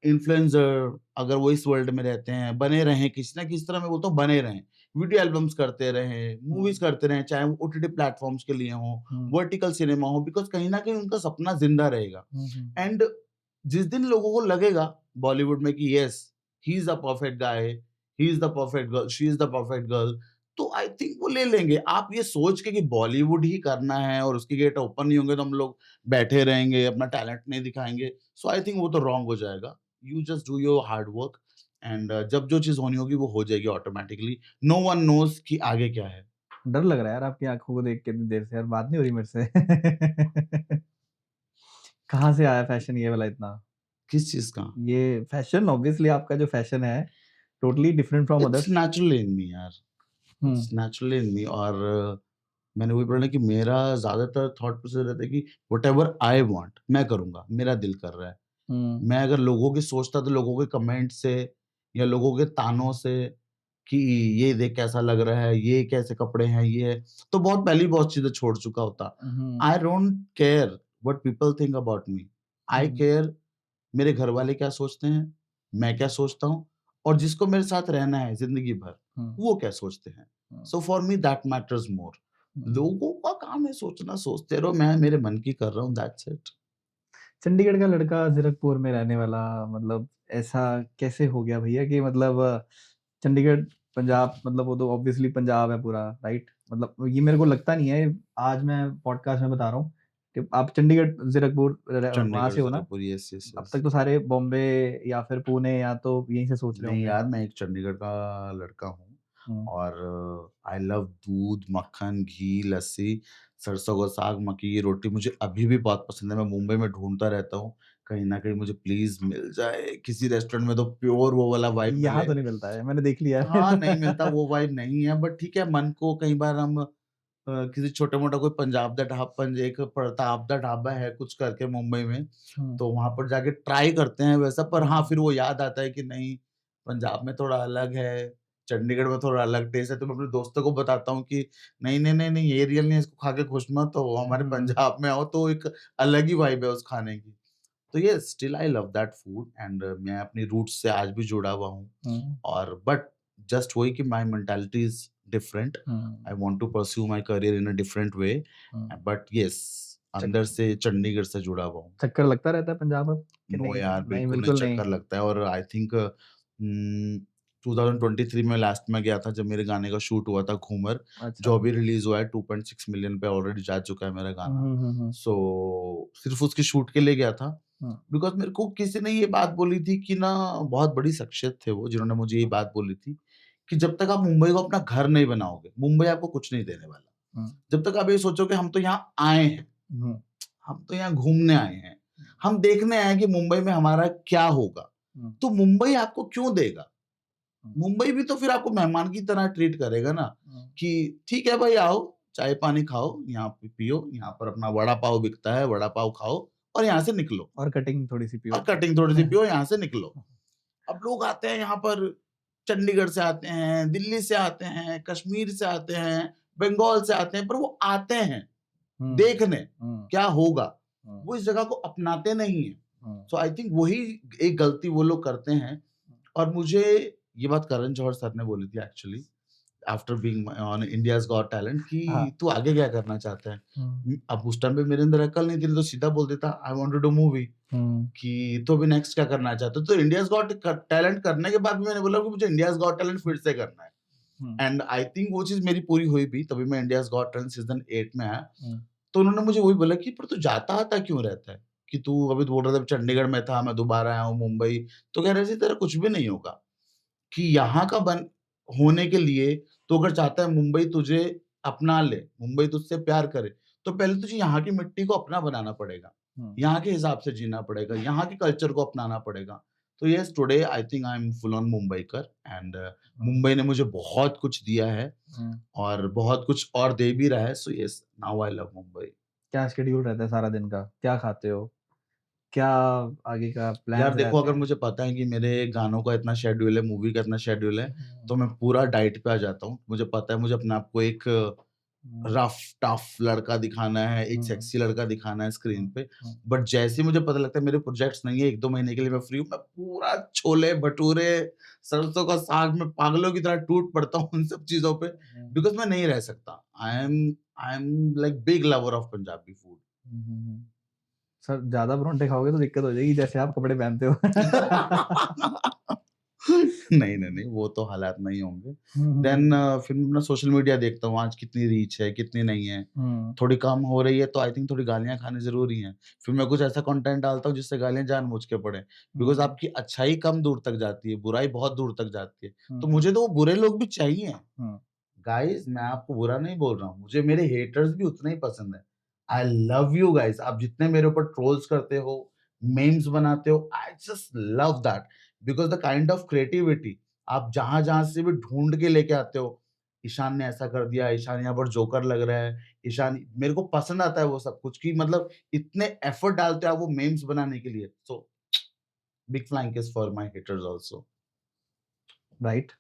influencer, अगर वो इस वर्ल्ड में रहते हैं, बने रहें किसी ना किसी तरह, मैं बोलता हूँ बने रहें, वीडियो एल्बम्स करते रहें, मूवीज करते रहें, चाहे वो ओटीटी प्लेटफॉर्म्स के लिए हो, वर्टिकल सिनेमा हो, बिकॉज कहीं ना कहीं उनका सपना जिंदा रहेगा। एंड जिस दिन लोगों को लगेगा बॉलीवुड में कि yes, he is the perfect guy, he is the perfect girl, she is the perfect girl, तो आई थिंक वो ले लेंगे। आप ये सोच के कि बॉलीवुड ही करना है और उसके गेट ओपन नहीं होंगे तो हम लोग बैठे रहेंगे, अपना टैलेंट नहीं दिखाएंगे, सो आई थिंक वो तो रॉन्ग हो जाएगा। You just do your hard work, and जब जो चीज होनी होगी वो हो जाएगी ऑटोमेटिकली। नो वन नोज कि आगे क्या है। डर लग रहा है यार आपकी आंखों को देख के इतनी देर से, यार बात नहीं हो रही मेरे से। कहाँ से आया फैशन ये वाला इतना? किस चीज का? ये फैशन ऑब्वियसली आपका जो फैशन है totally different from its others. Natural in me यार, हम्म, इट्स नेचुरल इन मी। और मैंने वही बोला कि मेरा ज्यादातर थॉट प्रोसेस रहता है कि व्हाटएवर आई वांट मैं करूंगा, मेरा दिल कर रहा है। हम्म, मैं अगर लोगों की सोचता तो लोगों के कमेंट से या लोगों के तानों से कि ये देख कैसा लग रहा है, ये कैसे कपड़े हैं, ये है, तो बहुत पहले बहुत चीजें छोड़ चुका होता। Hmm, I don't care what people think about me, I hmm, care मेरे घर वाले क्या सोचते हैं, मैं क्या सोचता हूँ, और जिसको मेरे साथ रहना है जिंदगी भर हम्म, वो क्या सोचते हैं। Hmm, so for me that matters more. Hmm. लोगों का काम है सोचना, सोचते रहो, मैं मेरे मन की कर रहा हूँ, दैट्स इट। चंडीगढ़ का लड़का जीरकपुर में रहने वाला, मतलब ऐसा कैसे हो गया भैया कि मतलब चंडीगढ़, पंजाब, मतलब वो तो ऑब्वियसली पंजाब है पूरा, राइट? मतलब ये मेरे को लगता नहीं है, आज मैं पॉडकास्ट में बता रहा हूँ कि आप चंडीगढ़ जीरकपुर वहां चंडीगढ़ से हो ना? जयपुर, यस यस अब यस। तक तो सारे बॉम्बे या फिर पुणे या तो यहीं से सोच रहे नहीं होंगे। यार, मैं एक चंडीगढ़ का लड़का हूँ, हम्म, और आई लव दूध, मक्खन, घी, लस्सी, सरसों का साग, मक्की की रोटी मुझे अभी भी बहुत पसंद है। मैं मुंबई में ढूंढता रहता हूँ, कहीं ना कहीं मुझे प्लीज मिल जाए किसी रेस्टोरेंट में तो प्योर वो वाला वाइब यहाँ मिले। तो नहीं मिलता है, मैंने देख लिया है। हाँ, नहीं मिलता, वो वाइब नहीं है, बट ठीक है, मन को कई बार हम किसी छोटा-मोटा कोई पंजाब दा ढाबा, एक प्रताप दा ढाबा है कुछ करके मुंबई में, हम्म, तो वहाँ पर जाके ट्राई करते हैं वैसा, पर हाँ, हम्म, फिर वो याद आता है कि नहीं, पंजाब में थोड़ा अलग है, चंडीगढ़ में थोड़ा अलग टेस्ट है, तो मैं अपने दोस्तों को बताता हूँ कि नहीं, नहीं, नहीं, नहीं, ये रियल नहीं है, इसको खा के खुश मत हो, हमारे हम्म, पंजाब में आओ तो एक अलग ही वाइब है उस खाने की। तो yes, still I love that food, and मैं अपनी रूट्स से आज भी जुड़ा हुआ हूँ, हम्म, और बट जस्ट वही कि my mentality is different. Hmm, I want to pursue my career in a different way, hmm. But yes, अंदर से चंडीगढ़ से जुड़ा हुआ हूँ। चक्कर लगता रहता है पंजाब अब कि नो नहीं? यार, नहीं, बिल्कुल नहीं, बिल्कुल नहीं। चक्कर लगता है। और आई थिंक 2023 में लास्ट में गया था जब मेरे गाने का शूट हुआ था घूमर, अच्छा। जो अभी रिलीज हुआ है, 2.6 मिलियन पे ऑलरेडी जा चुका है मेरा हुँ, गाना। हुँ, हुँ, हुँ, सो सिर्फ उसके शूट के लिए गया था, हुँ, बिकॉज मेरे को किसी ने ये बात बोली थी कि ना, बहुत बड़ी शख्सियत थे वो जिन्होंने मुझे ये बात बोली थी कि जब तक आप मुंबई को अपना घर नहीं बनाओगे, मुंबई आपको कुछ नहीं देने वाला। हुँ, जब तक आप ये सोचोगे हम तो यहाँ आए हैं, हुँ, हम तो यहाँ घूमने आए हैं, हम देखने आए हैं कि मुंबई में हमारा क्या होगा, हुँ, तो मुंबई आपको क्यों देगा? हुँ, मुंबई भी तो फिर आपको मेहमान की तरह ट्रीट करेगा ना, हुँ, कि ठीक है भाई, आओ, चाय पानी खाओ, यहाँ पे पियो, यहाँ पर अपना वड़ा पाव बिकता है, वड़ा पाव खाओ और यहाँ से निकलो, और कटिंग थोड़ी-सी और पियो। कटिंग थोड़ी-सी पियो, यहाँ से निकलो। अब लोग आते हैं यहाँ पर, चंडीगढ़ से आते हैं, दिल्ली से आते हैं, कश्मीर से आते हैं, बंगाल से आते हैं, पर वो आते हैं हुँ, देखने, हुँ, क्या होगा? हुँ, वो इस जगह को अपनाते नहीं हैं। हुँ, सो आई थिंक वही एक गलती वो लोग करते हैं, और मुझे ये बात करण जौहर सर ने बोली थी actually. After being on India's got talent कि हाँ। तू आगे क्या करना चाहता है? हुँ, अब उस टाइम पे मेरे अंदर अक्ल नहीं थी, नहीं तो सीधा बोल देता I want to do movie hmm, कि तो अभी नेक्स्ट क्या करना चाहते हो? तो इंडियाज गॉट टैलेंट करने के बाद भी मैंने बोला कि मुझे इंडियाज गॉट टैलेंट फिर से करना है। हुँ, एंड आई थिंक वो चीज़ मेरी पूरी हुई भी, तभी मैं इंडियाज गॉट टैलेंट सीज़न 8 में आया। हुँ, तो उन्होंने मुझे वही बोला कि पर तू जाता-आता क्यों रहता है? कि तू अभी तो बोल रहा था चंडीगढ़ में था, मैं दोबारा आया हूँ मुंबई। तो कह रहे थे तेरा कुछ भी नहीं होगा, कि यहाँ का बन होने के लिए तू अगर चाहता है मुंबई तुझे अपना ले, मुंबई तुझसे प्यार करे, तो पहले तुझे यहाँ की मिट्टी को अपना बनाना पड़ेगा। हुँ, यहाँ के हिसाब से जीना पड़ेगा, यहाँ के कल्चर को अपनाना पड़ेगा। तो yes today I think I am full on Mumbaikar and hmm, Mumbai ने मुझे बहुत कुछ दिया है हुँ। और बहुत कुछ और दे भी रहा है। So yes now I love Mumbai. क्या शेड्यूल रहता है सारा दिन का? क्या खाते हो? क्या आगे का यार प्लान्स देखो, रहते अगर हैं? मुझे पता है कि मेरे गानों का इतना शेड्यूल है, मूवी का इतना शेड्यूल है, हुँ, तो मैं पूरा डाइट पे आ जाता हूँ। मुझे पता है मुझे अपने आप को एक हुँ, रफ टफ लड़का दिखाना है, एक हुँ, सेक्सी लड़का दिखाना है स्क्रीन हुँ, पे। हुँ, बट जैसे ही मुझे पता लगता है मेरे प्रोजेक्ट्स नहीं है, 1-2 महीने के लिए मैं फ्री हूँ, मैं पूरा छोले-भटूरे, सरसों का साग में पागलों की तरह टूट पड़ता हूँ उन सब चीज़ों पे, हुँ, बिकॉज़ मैं नहीं रह सकता। I am like big lover of Punjabi food. Hmm, hmm, hmm. Sir ज़्यादा परोंठे खाओगे तो दिक्कत हो जाएगी जैसे आप कपड़े पहनते हो। नहीं, नहीं, नहीं, वो तो हालात नहीं होंगे। हुँ, हुँ, देन हुँ, फिर मैं अपना सोशल मीडिया देखता हूँ, आज कितनी रीच है, कितनी नहीं है। हुँ, थोड़ी कम हो रही है तो आई थिंक थोड़ी गालियाँ खानी ज़रूरी हैं। फिर मैं कुछ ऐसा कंटेंट डालता हूँ जिससे गालियाँ जानबूझ के पड़े। बिकॉज़ हुँ, आपकी अच्छाई कम दूर तक जाती है, बुराई बहुत दूर तक जाती है। हुँ, तो हुँ, मुझे तो वो बुरे लोग भी चाहिए। हुँ, गाइज़ मैं आपको बुरा नहीं बोल रहा हूँ, मुझे मेरे हेटर्स भी उतने ही पसंद हैं। आई लव यू गाइज़, आप जितने मेरे ऊपर ट्रोल्स करते हो, मीम्स बनाते हो, I just love that because the kind of creativity आप जहाँ-जहाँ से भी ढूँढ के लेके आते हो, ईशान ने ऐसा कर दिया, ईशान यहाँ पर जोकर लग रहा है, ईशान मेरे को पसंद आता है वो सब कुछ कि मतलब इतने एफर्ट डालते हो आप वो मीम्स बनाने के लिए। So big flying kiss for my haters also. Right.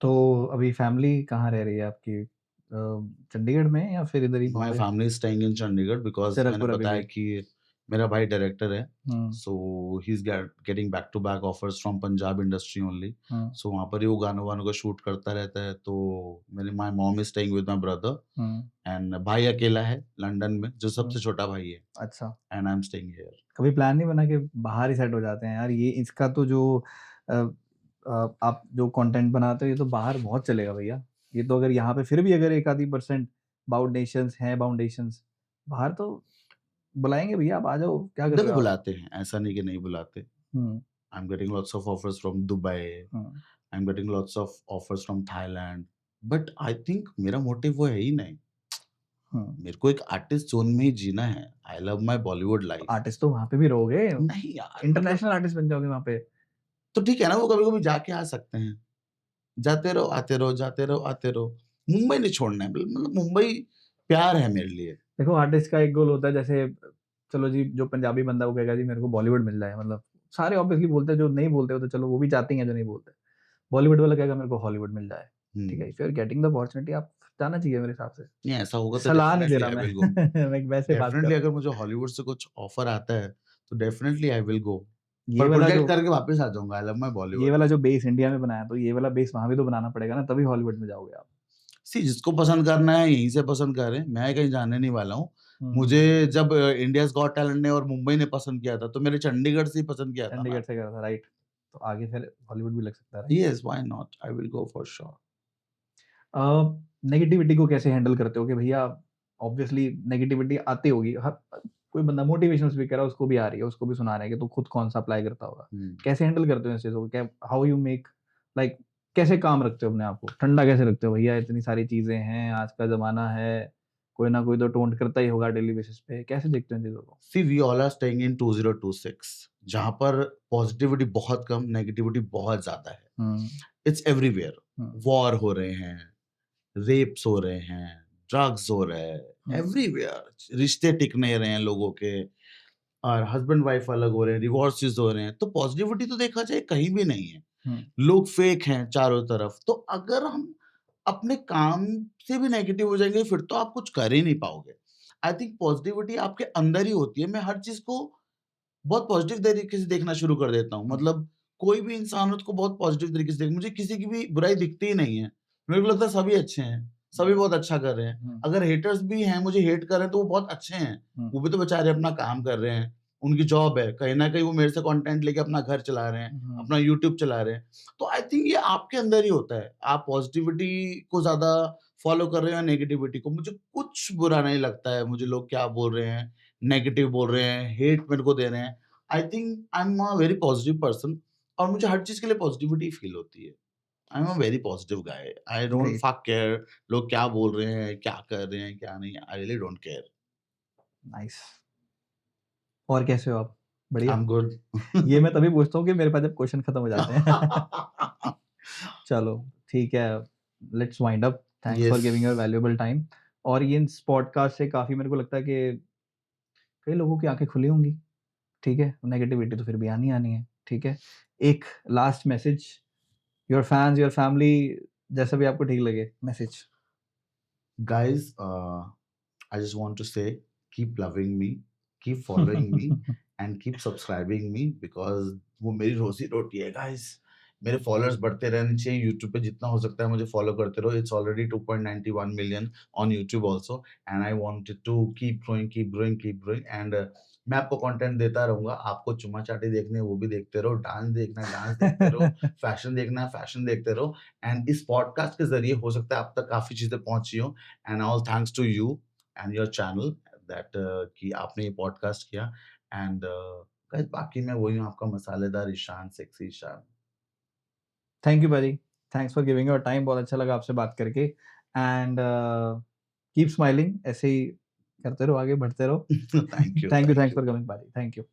तो अभी फैमिली कहाँ रह रही है आपकी? चंडीगढ़ में या फिर इधर ही my Bombay? Family is staying in Chandigarh because मैंने सिरकपुर अभी बताया भी? कि मेरा भाई डायरेक्टर है। Hmm, so he is getting back to back offers from Punjab industry only. Hmm, so वहाँ पर ही वो गानों-वानों का शूट करता रहता है। तो मेरे my mom is staying with my brother hmm, and भाई अकेला है लंदन में, जो हुँ, सबसे छोटा भाई है अच्छा। And I am staying here. कभी प्लान नहीं बना कि बाहर ही सेट हो जाते हैं यार ये इसका तो जो अ आप जो कंटेंट बनाते हो ये तो बाहर बहुत चलेगा भैया। ये तो अगर यहाँ पे फिर भी अगर एक आधी परसेंट बाउंडेशंस हैं बाउंडेशंस बाहर तो बुलाएँगे भैया आप आ जाओ, क्या कर रहे देखो हो आप? बुलाते हैं, ऐसा नहीं कि नहीं बुलाते। Hmm, I am getting lots of offers from Dubai, hmm, I am getting lots of offers from Thailand, but I think मेरा मोटिव वो है ही नहीं। हुँ। मेरे को एक आर्टिस्ट ज़ोन में ही जीना है। I love my Bollywood life. Artist तो वहाँ पे भी रहोगे, नहीं यार मतलब इंटरनेशनल आर्टिस्ट बन जाओगे वहाँ पे। तो ठीक है ना, वो कभी-कभी जाके आ सकते हैं। जाते रहो, आते रहो, जाते रहो, आते रहो। मुंबई नहीं छोड़ना है मतलब मुंबई प्यार है मेरे लिए। देखो आर्टिस्ट का एक गोल होता है जैसे चलो जी जो पंजाबी बंदा वो कहेगा जी मेरे को बॉलीवुड मिल जाए मतलब सारे ऑब्वियसली बोलते हैं जो नहीं बोलते हो तो चलो वो भी चाहते ही हैं जो नहीं बोलते। बॉलीवुड वाला कहेगा मेरे को हॉलीवुड मिल जाए। ठीक है? Hmm. If you are getting the opportunity आप जाना चाहिए मेरे हिसाब से। नहीं ऐसा होगा तो सलाह नहीं दे डेफिनिटली रहा आई मैं विल गो। मैं वैसे बात कर डेफिनिटली रहा हूँ। अगर मुझे हॉलीवुड से कुछ ऑफर आता है, तो डेफिनिटली आई विल गो। ये पर वाला जो प्रोजेक्ट करके वापस आ जाऊँगा। आई लव माय ये बॉलीवुड। वाला जो बेस इंडिया में बनाया तो ये वाला बेस वहाँ भी तो बनाना पड़ेगा ना तभी हॉलीवुड में जाओगे आप। सी जिसको पसंद करना है यहीं से पसंद करें, मैं कहीं जाने नहीं वाला हूँ। हुँ, हुँ, मुझे हुँ। जब इंडियाज़ गॉट टैलेंट ने और मुंबई ने पसंद किया था, तो मेरे चंडीगढ़ से ही पसंद किया था चंडीगढ़ ना। से करा था राइट। तो आगे फिर हॉलीवुड भी लग सकता है right? Yes, why not? I will go for sure. A, negativity को कैसे हैंडल करते हो कि भैया ऑब्वियसली नेगेटिविटी आती होगी हर कोई बंदा मोटिवेशनल स्पीकर है उसको भी आ रही है उसको भी सुना रहे हैं कि तू खुद कौन सा अप्लाई करता होगा हुँ। कैसे हैंडल करते हो इस चीज़ों को क्या हाउ यू मेक लाइक कैसे काम रखते हो अपने आप को ठंडा कैसे रखते हो भैया इतनी सारी चीजें हैं आज का जमाना है कोई ना कोई तो टोंट करता ही होगा डेली बेसिस पे कैसे देखते हो इन चीजों को see we all are staying in 2026 जहाँ पर पॉजिटिविटी बहुत कम, नेगेटिविटी बहुत ज़्यादा है। Hmm it's everywhere. Hmm war हो रहे हैं, रेप्स हो रहे हैं, ड्रग्स हो रहे हैं, हम्म एवरीवेयर। रिश्ते टिक नहीं रहे हैं लोगों के और हस्बैंड वाइफ अलग हो रहे हैं, डिवोर्सेस हो रहे हैं। तो पॉजिटिविटी तो देखा जाए कहीं भी नहीं है। हम्म लोग फेक हैं चारों तरफ। तो अगर हम अपने काम से भी नेगेटिव हो जाएँगे, फिर तो आप कुछ कर ही नहीं पाओगे। आई थिंक पॉजिटिविटी आपके अंदर ही होती है। मैं हर चीज़ को बहुत पॉजिटिव तरीके से देखना शुरू कर देता हूँ। हम्म मतलब कोई भी इंसान हो उसको बहुत पॉजिटिव तरीके से मुझे किसी की भी बुराई दिखती ही नहीं है। मेरे को लगता है सभी अच्छे हैं, सभी बहुत अच्छा कर रहे हैं। अगर हेटर्स भी हैं, मुझे हेट कर रहे हैं तो वो बहुत अच्छे हैं। वो भी तो बेचारे अपना काम कर रहे हैं, उनकी जॉब है, कहीं न कहीं वो मेरे से कंटेंट लेके अपना घर चला रहे हैं, अपना यूट्यूब चला रहे हैं। तो आई थिंक ये आपके अंदर ही होता है, आप पॉजिटिविटी को ज़्यादा फॉलो कर रहे हो या नेगेटिविटी को। मुझे कुछ बुरा नहीं लगता है, मुझे लोग क्या बोल रहे हैं, नेगेटिव बोल रहे हैं, हेट मेरे को दे रहे हैं। आई think I am a very positive person और मुझे हर चीज़ के लिए पॉजिटिविटी फील होती है। I am a very positive guy. I don't great, fuck care लोग क्या बोल रहे हैं, क्या कर रहे हैं, क्या नहीं। आई रियली डोंट केयर। नाइस। और कैसे हो आप? आई बढ़िया? Am good. ये मैं तभी पूछता हूँ कि मेरे पास जब क्वेश्चन खत्म हो जाते हैं। चलो, ठीक है, let's wind up. Thanks for yes. Giving your valuable time. और ये इस पॉडकास्ट से काफ़ी मेरे को लगता है कि कई लोगों की आँखें खुली होंगी, ठीक है? नेगेटिविटी तो फिर भी आनी है, ठीक है? एक last message, your fans, your family, जैसा भी आपको ठीक लगे, message. Guys, I just want to say keep loving me, keep following me and keep subscribing me because वो मेरी रोज़ी रोटी है गाइस। मेरे फॉलोअर्स बढ़ते रहने चाहिए यूट्यूब पे जितना हो सकता है मुझे फॉलो करते रहो। It's already 2.91 million on YouTube also and I want it to keep growing and मैं आपको कंटेंट देता रहूँगा। आपको चुम्मा-चाटी देखनी है वो भी देखते रहो, डांस देखना है डांस देखते रहो, फैशन देखना है फैशन देखते रहो एंड इस पॉडकास्ट के ज़रिए हो सकता है आप तक काफ़ी चीज़ें पहुँची हों and all thanks to you and your channel that कि आपने ये पॉडकास्ट किया एंड गाइस बाकी मैं वही हूँ आपका मसालेदार Ishaan, sexy Ishaan. Thank you भाजी, thanks for giving your time, बहुत अच्छा लगा आपसे बात करके एंड कीप स्माइलिंग, ऐसे ही करते रहो, आगे बढ़ते रहो। Thank you, thank you, thank thanks you. For coming भाजी, थैंक यू।